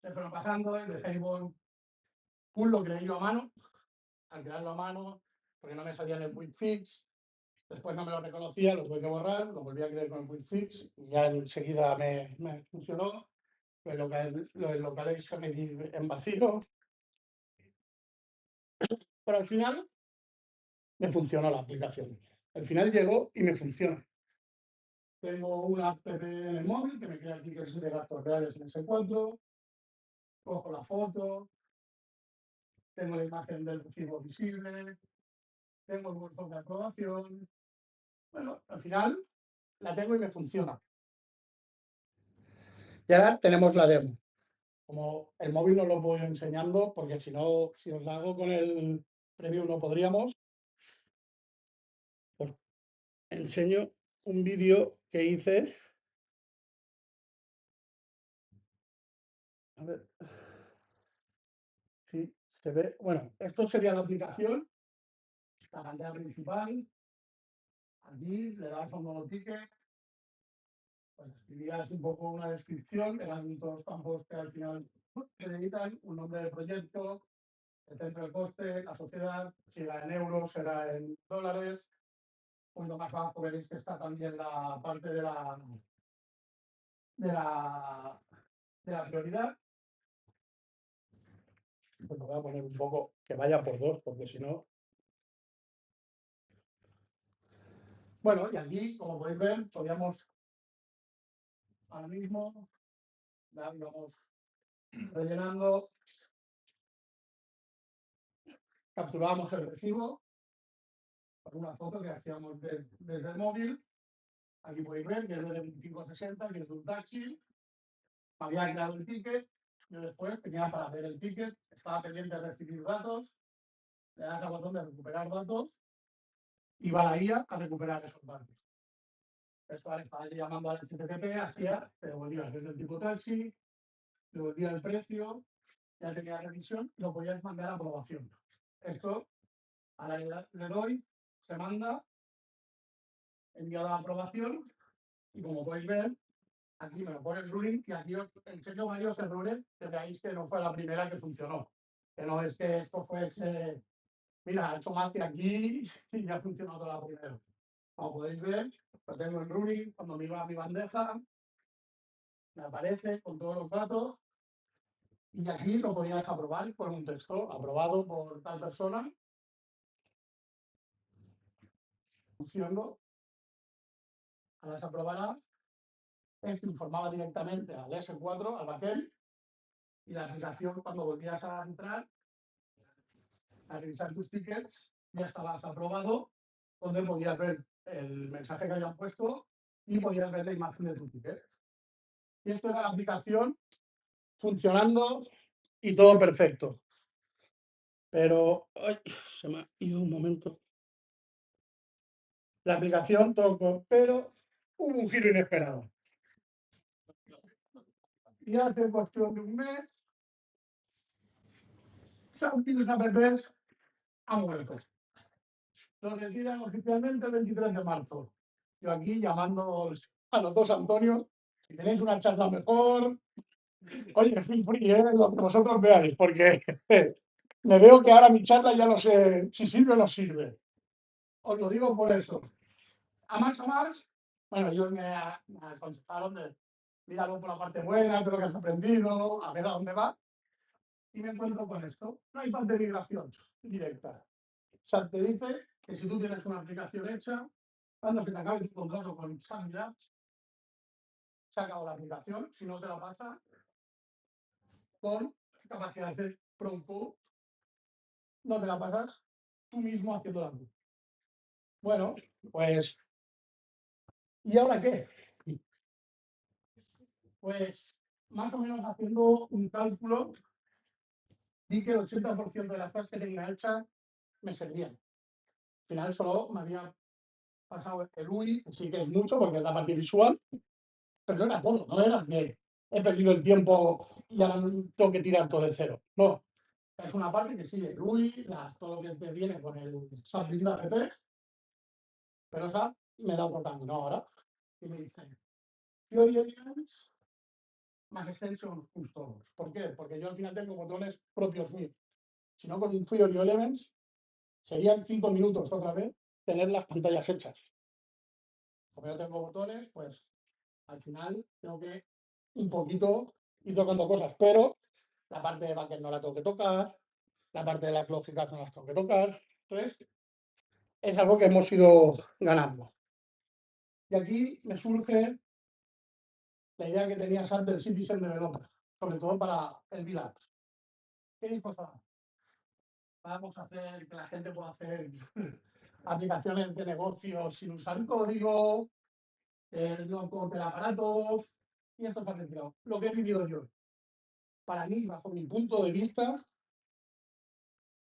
se fueron pasando, el de Facebook Full lo creé yo a mano, al crearlo a mano, porque no me salían el quick fix, después no me lo reconocía, lo tuve que borrar, lo volví a crear con el quick fix, y ya enseguida me funcionó, lo localization en vacío, pero al final me funcionó la aplicación. Al final llegó y me funciona. Tengo una app en el móvil que me crea tickets de gastos reales en S4, cojo la foto, tengo la imagen del recibo visible, tengo el botón de aprobación. Bueno, al final la tengo y me funciona. Y ahora tenemos la demo. Como el móvil no lo voy enseñando, porque si no, si os la hago con el preview no podríamos, os enseño un vídeo que hice. A ver si se ve. Bueno, esto sería la aplicación, la pantalla principal. Aquí le das a un nuevo ticket, pues escribías un poco una descripción, eran todos campos que al final te editan, un nombre de proyecto, el centro de coste, la sociedad, si era en euros, será en dólares. Un poquito más abajo veréis que está también la parte de la prioridad. Pues lo voy a poner un poco que vaya por dos, porque si no. Bueno, y aquí, como podéis ver, podíamos ahora mismo, ya íbamos rellenando, capturábamos el recibo por una foto que hacíamos desde el móvil. Aquí podéis ver que es de 2560, que es un taxi. Había creado el ticket. Yo después tenía para ver el ticket. Estaba pendiente de recibir datos. Le das al botón de recuperar datos y va la IA a recuperar esos datos. Esto ahora estaba llamando al HTTP, hacía, te devolvía desde el tipo taxi, devolvía el precio, ya tenía revisión y lo podías mandar a aprobación. Esto, ahora le doy, se manda, enviado a aprobación y como podéis ver, aquí me lo pone el ruling y aquí os enseño varios errores que veáis que no fue la primera que funcionó. Que no es que esto fuese, mira, he hecho magia aquí y ya ha funcionado toda la primera. Como podéis ver, lo tengo en ruling, cuando me iba a mi bandeja, me aparece con todos los datos y aquí lo podías aprobar con un texto, aprobado por tal persona. Funcionó, ahora se aprobará. Esto informaba directamente al S4, al backend, y la aplicación, cuando volvías a entrar, a revisar tus tickets, ya estabas aprobado, donde podías ver el mensaje que habían puesto y podías ver la imagen de tu ticket. Y esto era la aplicación funcionando y todo perfecto. Pero, ay, se me ha ido un momento. la aplicación, todo, pero hubo un giro inesperado. Y hace cuestión de un mes, Sampinos apps han muerto. Lo retiran oficialmente el 23 de marzo. Yo aquí llamando a los dos Antonios, si tenéis una charla mejor, oye, feel free, lo que vosotros veáis, porque me veo que ahora mi charla ya no sé si sirve o no sirve. Os lo digo por eso. A más, bueno, ellos me aconsejaron de míralo por la parte buena, de lo que has aprendido, a ver a dónde va. Y me encuentro con esto. No hay parte de migración directa. O sea, te dice que si tú tienes una aplicación hecha, cuando se te acabe tu contrato con SAP, se ha acabado la aplicación. Si no te la pasa, con capacidad de hacer pronto, no te la pasas tú mismo haciendo la. Bueno, pues, ¿y ahora qué? Pues, más o menos haciendo un cálculo, vi que el 80% de las cosas que tenía hechas me servían. Al final solo me había pasado el UI, sí que es mucho porque es la parte visual, pero no era todo, no era que he perdido el tiempo y ahora tengo que tirar todo de cero. No, es una parte que sí, el UI, todo lo que te viene con el SAP Business Apps, pero SAP me da otro camino ahora y me dice, Theory Elements más Extensions Customs. ¿Por qué? Porque yo al final tengo botones propios míos. Si no, con un Theory Elements serían 5 minutos otra vez tener las pantallas hechas. Como yo tengo botones, pues al final tengo que un poquito ir tocando cosas, pero la parte de backend no la tengo que tocar, la parte de las lógicas no las tengo que tocar. Entonces, es algo que hemos ido ganando. Y aquí me surge la idea que tenías antes del Citizen Developer, sobre todo para el VLANs. ¿Qué dijo? Vamos a hacer que la gente pueda hacer aplicaciones de negocios sin usar código, no copiar aparatos, y esto está retirado. Lo que he vivido yo. Para mí, bajo mi punto de vista,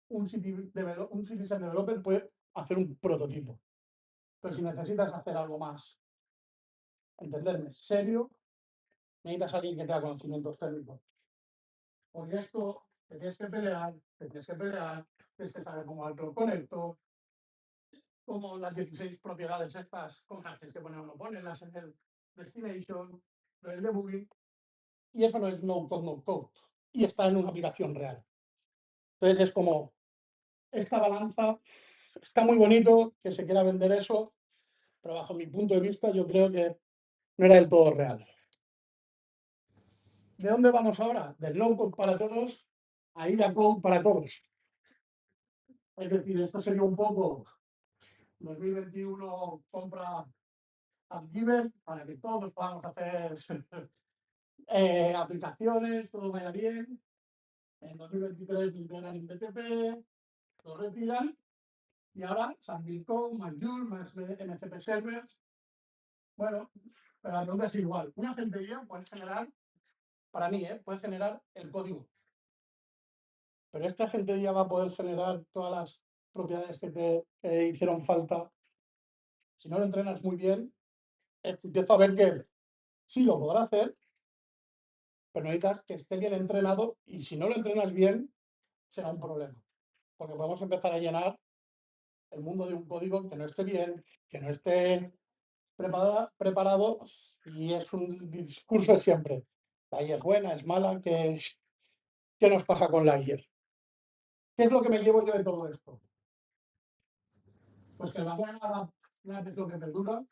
un citizen developer puede hacer un prototipo. Pero si necesitas hacer algo más, entenderme, serio, necesitas a alguien que tenga conocimientos técnicos. Porque esto te tienes que pelear, tienes que saber cómo va el conector, como las 16 propiedades estas, cosas que pone o no pone, las en el destination, el debugging, y eso no es no code, no code, y está en una aplicación real. Entonces es como, esta balanza, está muy bonito que se quiera vender eso, pero bajo mi punto de vista yo creo que no era del todo real. ¿De dónde vamos ahora? Del no code para todos a ir a code para todos. Es decir, esto sería un poco 2021 compra AppGiver para que todos podamos hacer aplicaciones, todo vaya bien. En 2023 integran en BTP, lo retiran y ahora SAP.com, más Joule, más MCP Servers. Bueno, pero la pregunta es igual. Una centella puede generar, para mí, puede generar el código. Pero esta centella va a poder generar todas las propiedades que te hicieron falta. Si no lo entrenas muy bien, empiezo a ver que sí lo podrá hacer, pero necesitas que esté bien entrenado y si no lo entrenas bien, será un problema. Porque podemos empezar a llenar el mundo de un código que no esté bien, que no esté preparado y es un discurso de siempre. La IA es buena, es mala, ¿qué nos pasa con la IA? ¿Qué es lo que me llevo yo de todo esto? Pues que la buena es lo que perdura,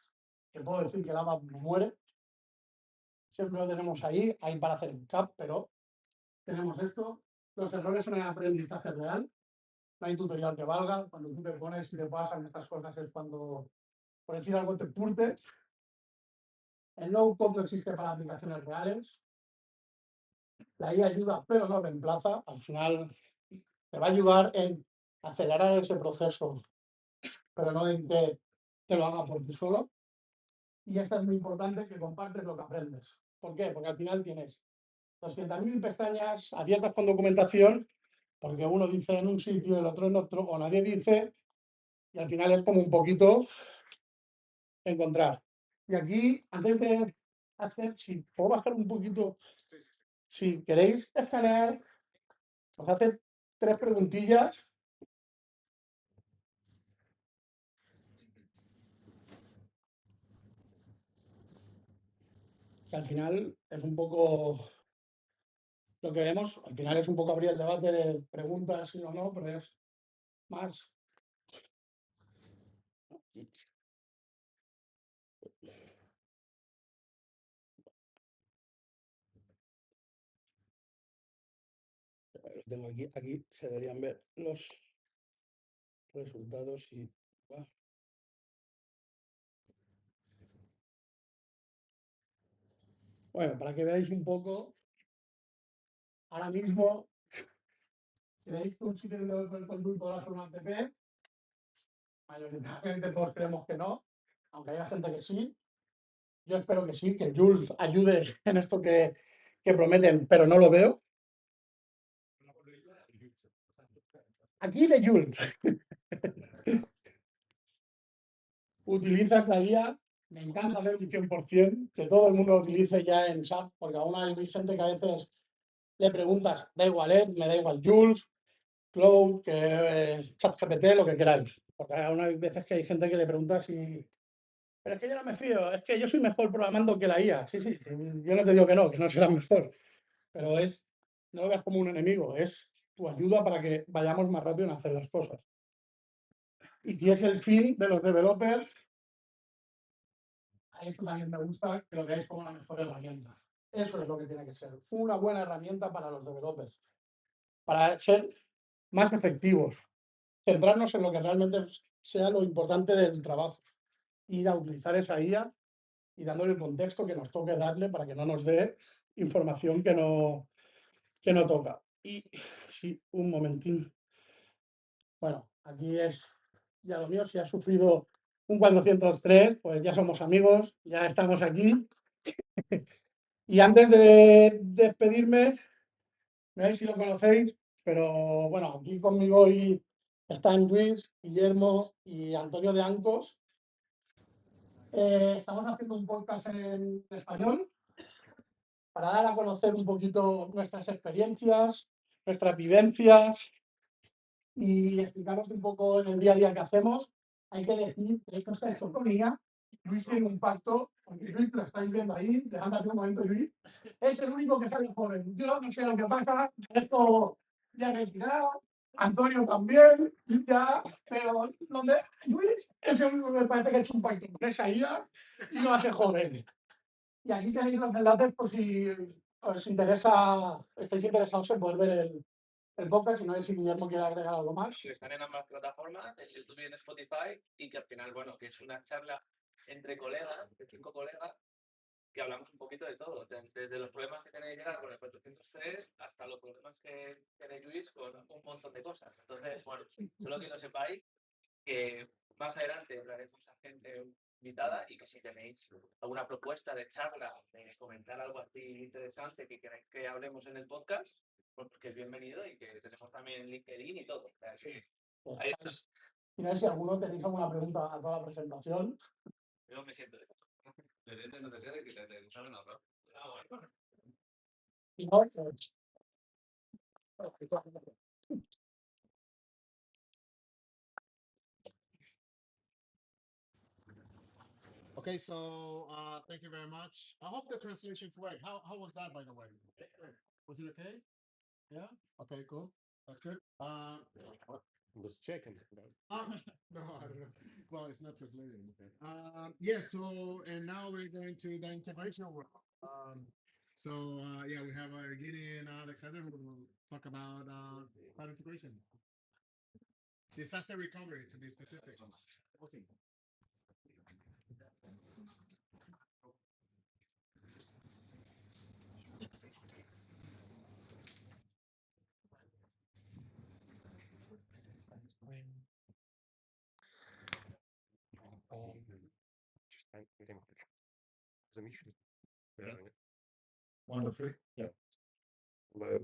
que puedo decir que la ABAP no muere, siempre lo tenemos ahí para hacer un cap, pero tenemos esto, los errores son el aprendizaje real, no hay tutorial que valga, cuando tú te pones y te pasan estas cosas es cuando, por decir algo, te curte. El no-code no existe para aplicaciones reales. La IA ayuda, pero no reemplaza. Al final te va a ayudar en acelerar ese proceso, pero no en que te lo haga por ti solo. Y esto es muy importante, que compartes lo que aprendes. ¿Por qué? Porque al final tienes 200.000 pestañas abiertas con documentación, porque uno dice en un sitio, el otro en otro, o nadie dice, y al final es como un poquito encontrar. Y aquí, antes de hacer, si puedo bajar un poquito, si queréis escanear, os hace 3 preguntillas. Que al final es un poco lo que vemos, al final es un poco abrir el debate de preguntas sí o no, pero es más. Lo tengo aquí se deberían ver los resultados y bueno, para que veáis un poco, ahora mismo creéis que un sitio del conducto de la zona PP, mayoritariamente todos creemos que no, aunque haya gente que sí. Yo espero que sí, que Jules ayude en esto que prometen, pero no lo veo. Aquí de Jules. Utiliza la guía, me encanta ver un 100%, que todo el mundo lo utilice ya en SAP, porque aún hay gente que a veces le preguntas, da igual, me da igual Jules, Cloud, que ChatGPT, lo que queráis. Porque aún hay veces que hay gente que le pregunta si. Pero es que yo no me fío, es que yo soy mejor programando que la IA. Sí, sí, yo no te digo que no serás mejor. Pero no lo veas como un enemigo, es tu ayuda para que vayamos más rápido en hacer las cosas. Y si es el fin de los developers, a eso también me gusta que lo veáis como la mejor herramienta. Eso es lo que tiene que ser, una buena herramienta para los developers, para ser más efectivos, centrarnos en lo que realmente sea lo importante del trabajo, ir a utilizar esa IA y dándole el contexto que nos toque darle para que no nos dé información que no toca. Y sí, un momentín. Bueno, aquí es ya lo mío, si has sufrido un 403, pues ya somos amigos, ya estamos aquí. Y antes de despedirme, no sé si lo conocéis, pero bueno, aquí conmigo hoy están Luis, Guillermo y Antonio de Ancos. Estamos haciendo un podcast en español para dar a conocer un poquito nuestras experiencias, nuestras vivencias y explicaros un poco en el día a día que hacemos. Hay que decir que esto está hecho con IA. Luis tiene un pacto, porque Luis lo estáis viendo ahí, levántate un momento, Luis. Es el único que sale joven. Yo no sé lo que pasa, esto ya retirado, Antonio también, ya, pero donde Luis es el único que me parece que ha hecho un pacto con esa IA y lo hace joven. Y aquí tenéis los enlaces por si os interesa, estáis interesados en poder ver el podcast, si no es si Guillermo quiere agregar algo más. Que están en ambas plataformas, en YouTube y en Spotify, y que al final, bueno, que es una charla entre colegas, de 5 colegas, que hablamos un poquito de todo, desde los problemas que tenéis llegar con el 403 hasta los problemas que tenéis Luis con un montón de cosas. Entonces, bueno, solo que lo sepáis que más adelante hablaremos a gente invitada y que si tenéis alguna propuesta de charla, de comentar algo así interesante que queráis que hablemos en el podcast, pues que es bienvenido y que tenemos también LinkedIn y todo. O sea, que ahí está. Y no sé si alguno tenéis alguna pregunta a toda la presentación. Yo me siento de Y no, pues, Okay, so thank you very much. I hope the translation worked. How was that, by the way? Was it okay? Yeah. Okay, cool. That's good. Was checking. No, I don't know. Well, it's not translated. Yeah. So, and now we're going to the integration work. So, yeah, we have Gini and Alexander who will talk about cloud integration, disaster recovery, to be specific. Замечательно. Yeah. 1 to 3. Yeah. Hello.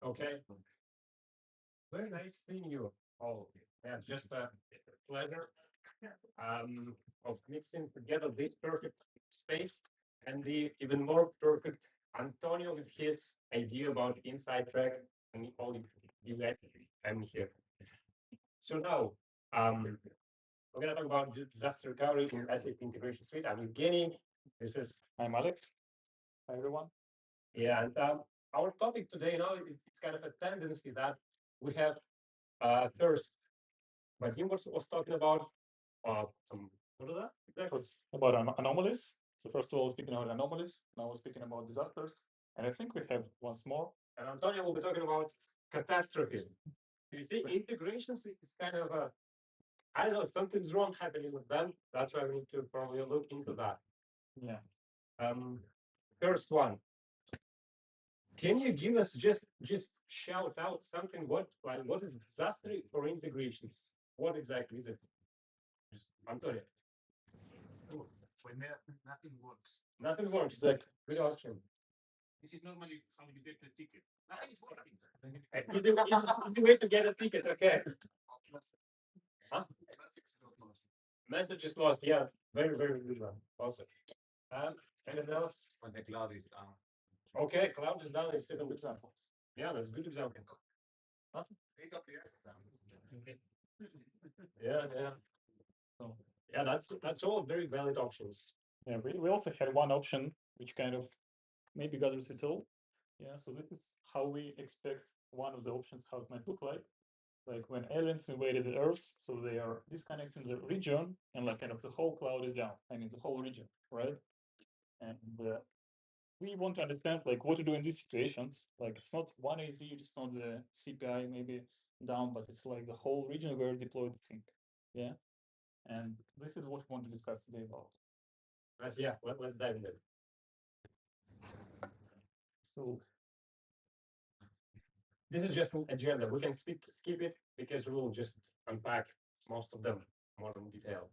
Okay. Very nice seeing you all. Yeah, just a pleasure of mixing together this perfect space and the even more perfect Antonio with his idea about inside track and all you guys. I'm here. So now, we're gonna talk about disaster recovery in SAP Integration Suite. I'm Evgeny. I'm Alex. Hi, everyone. Yeah, and our topic today, it's kind of a tendency that we have first. But Jim was talking about some, what is that? Exactly. About anomalies. So first of all, speaking about anomalies, now we're speaking about disasters, and I think we have once more. And Antonio will be talking about catastrophe. You see, integrations is kind of a, I don't know, something's wrong happening with them. That's why we need to probably look into that. Yeah. First one. Can you give us just shout out something? What is disaster for integrations? What exactly is it? Just Antonio. When nothing works. Nothing works. Exactly. Good option. This is normally how you get the ticket. Nothing is working. Easy way to get a ticket. Okay. Huh? Message is lost. Yeah, very good one. Also. Anything else? When the cloud is down. Okay, cloud is down is a good example. Yeah, that's a good example. Huh? AWS is down. Yeah. So, yeah, that's all very valid options. Yeah, we also had one option which kind of maybe gathers it all. Yeah, so this is how we expect one of the options how it might look like. Like when aliens invaded the Earth, so they are disconnecting the region, and like kind of the whole cloud is down. I mean the whole region, right? And we want to understand like what to do in these situations. Like it's not one AZ, it's not the CPI maybe down, but it's like the whole region where deployed the thing. Yeah. And this is what we want to discuss today about. Yeah, let's dive into it. So this is just an agenda. We can skip it because we will just unpack most of them more in detail.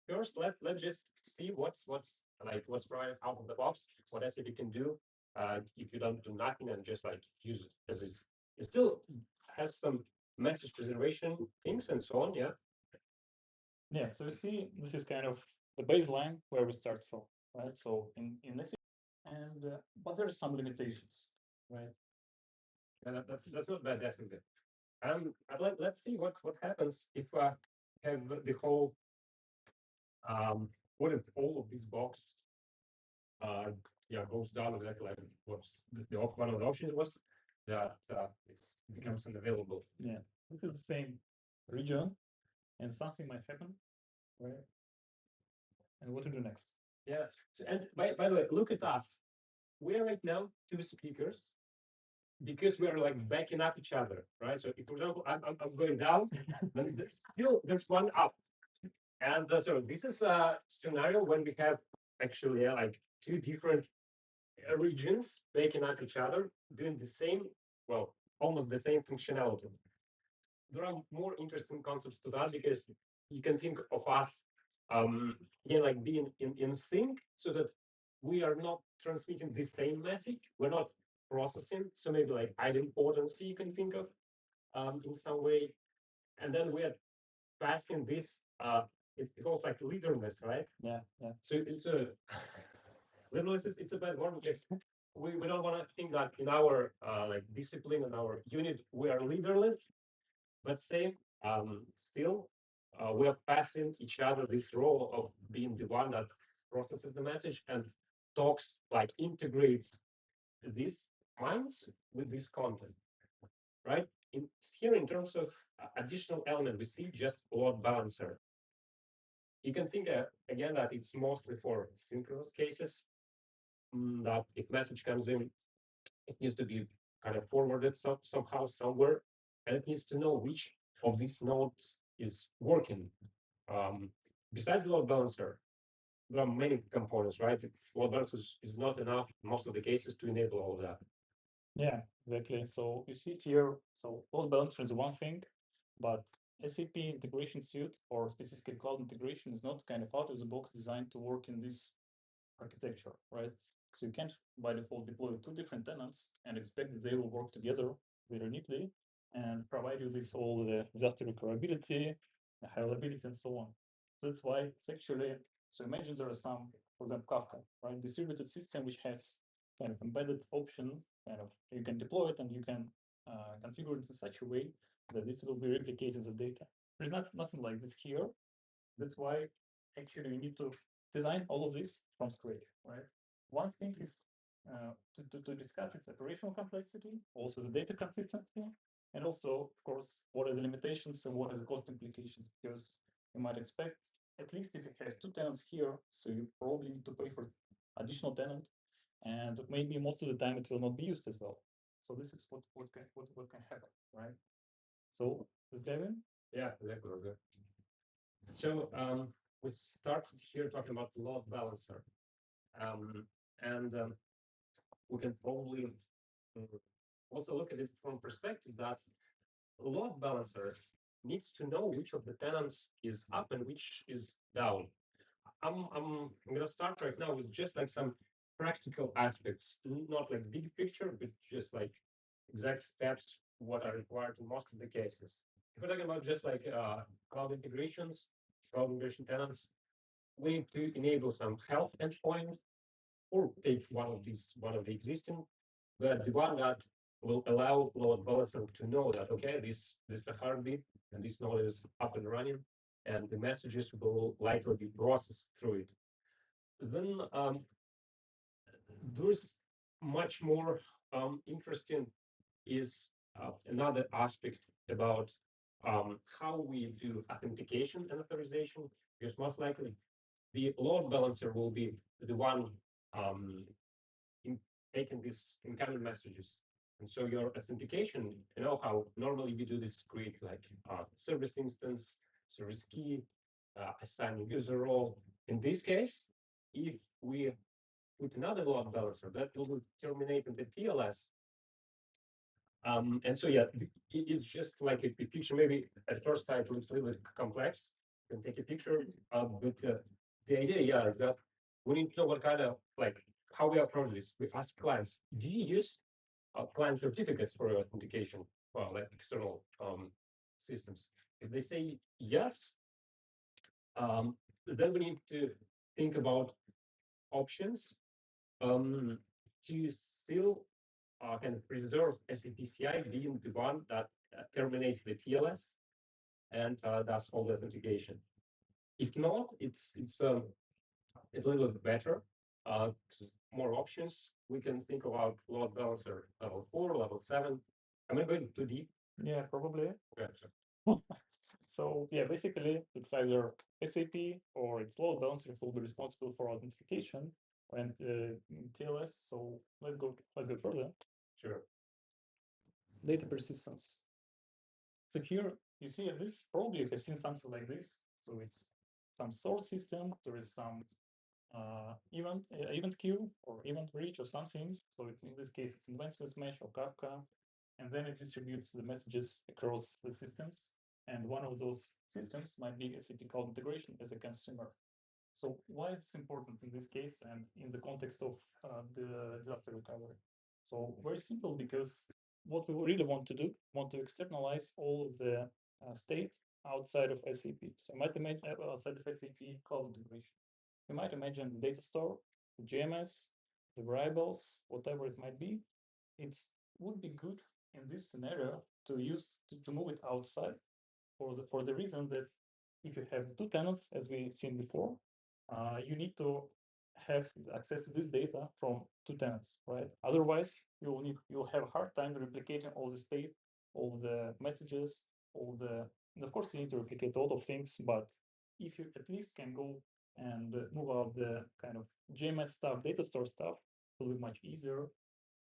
First, let's just see what's provided out of the box. What SAP can do if you don't do nothing and just like use it as is. It still has some message preservation things and so on. Yeah. Yeah. So you see, this is kind of the baseline where we start from, right? So in this, and but there are some limitations, right? Yeah, that's not bad, definitely. Let's see what happens if have the whole what if all of these box goes down exactly like what's one of the options was that it becomes unavailable. Yeah, this is the same region, and something might happen, right? And what to do next? Yeah. So, and by the way, look at us. We are right now two speakers because we are like backing up each other, right? So if, for example, I'm going down, then still there's one up. And so this is a scenario when we have actually like two different regions backing up each other, doing the same, well, almost the same functionality. There are more interesting concepts to that because you can think of us again like being in sync so that we are not transmitting the same message. We're not processing. So maybe like idempotency you can think of in some way. And then we are passing this it calls like leaderless, right? Yeah. So it's a leaderless it's a bad word because we don't want to think that in our like discipline and our unit we are leaderless, but same still we are passing each other this role of being the one that processes the message and talks like integrates these minds with this content, right? Here in terms of additional element, we see just load balancer. You can think again that it's mostly for synchronous cases. That if message comes in, it needs to be kind of forwarded somehow somewhere, and it needs to know which of these nodes is working. Besides the load balancer, there are many components, right? Load balancer is not enough in most of the cases to enable all of that. Yeah, exactly. So you see here, so load balancer is one thing, but SAP integration suite or specifically cloud integration is not kind of out of the box designed to work in this architecture, right? So you can't by default deploy two different tenants and expect that they will work together very neatly and provide you this all the disaster recoverability, high availability, and so on. That's why it's actually, so imagine there are some, for example, Kafka, right? Distributed system which has kind of embedded option, kind of you can deploy it and you can configure it in such a way that this will be replicated the data. There's nothing like this here. That's why actually you need to design all of this from scratch, right? One thing is to discuss its operational complexity, also the data consistency, and also, of course, what are the limitations and what are the cost implications, because you might expect, at least if you have two tenants here, so you probably need to pay for additional tenant, and maybe most of the time it will not be used as well. So this is what can happen, right? So, Gavin? Yeah, exactly. So we started here talking about load balancer, and we can probably also look at it from perspective that load balancer needs to know which of the tenants is up and which is down. I'm gonna start right now with just like some practical aspects, not like big picture, but just like exact steps what are required in most of the cases. If we're talking about just like cloud integrations, cloud integration tenants, we need to enable some health endpoint or take one of the existing, but the one that will allow load balancer to know that okay, this is a heartbeat and this node is up and running, and the messages will likely be processed through it. Then there's much more interesting is another aspect about how we do authentication and authorization, because most likely the load balancer will be the one in taking these incoming messages. And so your authentication, you know how normally we do this, create like service instance, service key, assign user role. In this case, if we put another load balancer, that will terminate in the TLS. And so, yeah, it's just like a picture. Maybe at first sight looks a little bit complex. You can take a picture, but the idea, yeah, is that we need to know what kind of like how we approach this. We ask clients, do you use client certificates for your authentication, well, like external systems? If they say yes, then we need to think about options to still can preserve SAPCI being the one that terminates the TLS and does all the authentication. If not, it's a little bit better. More options. We can think about load balancer level 4, level 7. Am I going too deep? Yeah, probably. Okay, So yeah, basically it's either SAP or it's load balancer who will be responsible for authentication and TLS. So let's go further. sure. Data persistence. So here you see this, probably you have seen something like this. So it's some source system, there is some event queue or event reach or something. So it's, in this case, it's advanced mesh or Kafka, and then it distributes the messages across the systems. And one of those systems might be SAP Cloud Integration as a consumer. So why is this important in this case and in the context of the disaster recovery? So very simple, because what we really want to externalize all of the state outside of SAP. So you might imagine outside of SAP Cloud Integration. You might imagine the data store, the GMS, the variables, whatever it might be. It would be good in this scenario to move it outside for the reason that if you have two tenants, as we've seen before, you need to have access to this data from two tenants, right? Otherwise, you'll have a hard time replicating all the state, all the messages, and of course you need to replicate a lot of things, but if you at least can go and move out the kind of GMS stuff, data store stuff, it will be much easier.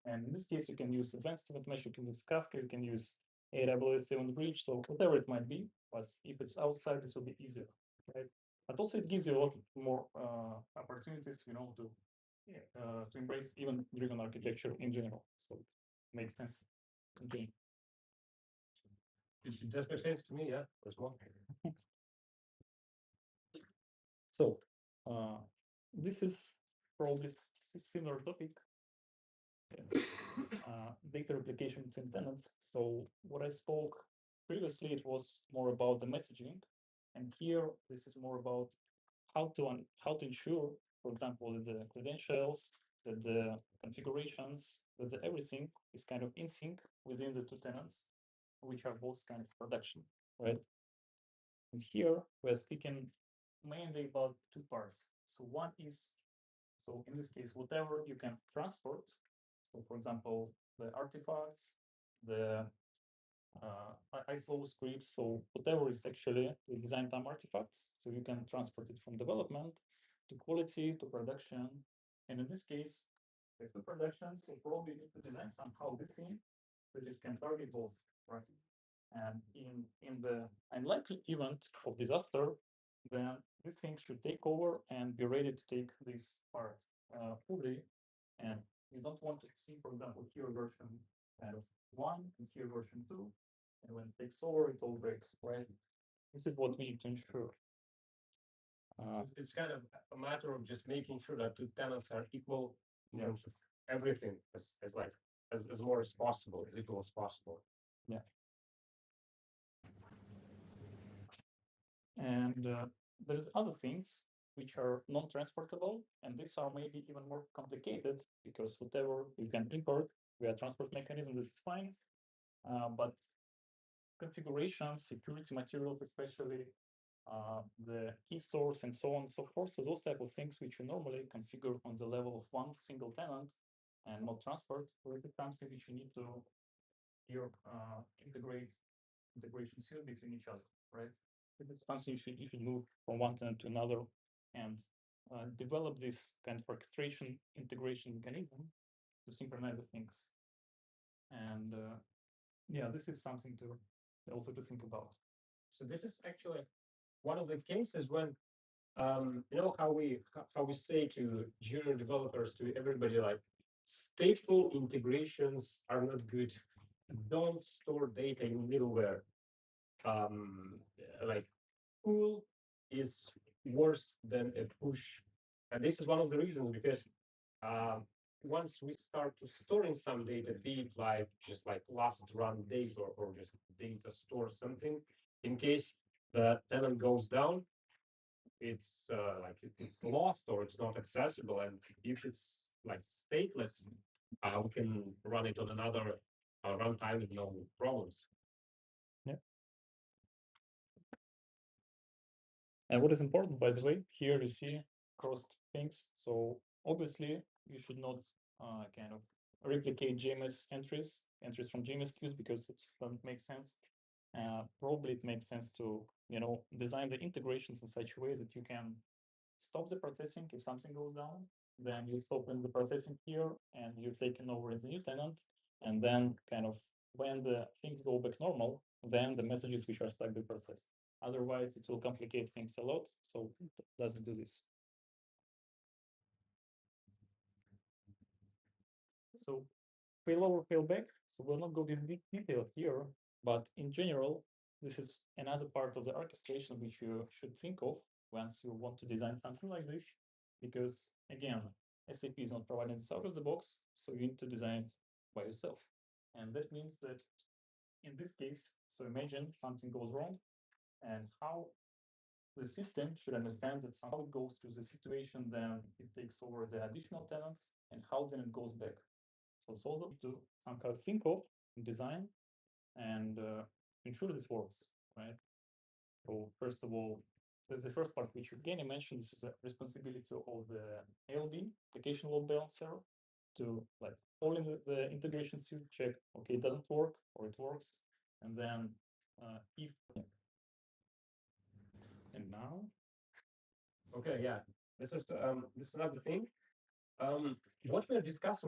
And in this case, you can use advanced event mesh, you can use Kafka, you can use AWS Event Bridge, so whatever it might be. But if it's outside, this will be easier, right? But also it gives you a lot more opportunities, to embrace event-driven architecture in general. So it makes sense. Okay. It does make sense to me, yeah, as well. So this is probably similar topic. Data replication between tenants. So what I spoke previously, it was more about the messaging, and here this is more about how to ensure, for example, that the credentials, that the configurations, that the everything is kind of in sync within the two tenants, which are both kind of production, right? And here we're speaking mainly about two parts. So one is, so in this case, whatever you can transport. So for example, the artifacts, the iFlow scripts, so whatever is actually the design time artifacts, so you can transport it from development to quality to production. And in this case, with the production, so probably need to design somehow this thing that it can target both, right? And in the unlikely event of disaster, then this thing should take over and be ready to take this part fully. And you don't want to see, for example, here version kind of 1 and here version 2. And when it takes over, it all breaks, right? This is what we need to ensure. It's kind of a matter of just making sure that two tenants are equal in terms of everything, as more as possible, as equal as possible. Yeah. And there's other things which are non-transportable, and these are maybe even more complicated because whatever you can import via transport mechanism, this is fine. But configuration, security materials, especially the key stores and so on and so forth. So those type of things which you normally configure on the level of one single tenant and not transport, or it is something which you need to here integrate integration suite between each other, right? It is something you should move from one tenant to another and develop this kind of orchestration integration mechanism to synchronize the things. And yeah, this is something to also to think about. So this is actually one of the cases when you know how we say to junior developers, to everybody, like stateful integrations are not good. Don't store data in middleware. Like pull is worse than a push, and this is one of the reasons, because once we start to storing some data, be it like just like last run date or just data store something, in case the tenant goes down, it's it's lost or it's not accessible. And if it's like stateless, we can run it on another runtime with no problems. Yeah. And what is important, by the way, here you see crossed things. So obviously you should not kind of replicate JMS entries from JMS queues, because it doesn't make sense. Probably it makes sense to design the integrations in such a way that you can stop the processing if something goes down. Then you stop in the processing here, and you're taking over in the new tenant. And then kind of when the things go back normal, then the messages which are stuck be processed. Otherwise, it will complicate things a lot. So it doesn't do this. So failover, failback. So we'll not go this deep detail here, but in general, this is another part of the orchestration which you should think of once you want to design something like this. Because again, SAP is not providing this out of the box, so you need to design it by yourself. And that means that in this case, so imagine something goes wrong, and how the system should understand that somehow it goes through the situation, then it takes over the additional tenant, and how then it goes back. So it's all to somehow think of, design, and ensure this works, right? So first of all, the first part which Evgeny mentioned, this is a responsibility of the ALB, application load balancer, to like all in the integration suite, check, okay, it doesn't work or it works, and then if and now. Okay, yeah, this is another thing. What we're discussing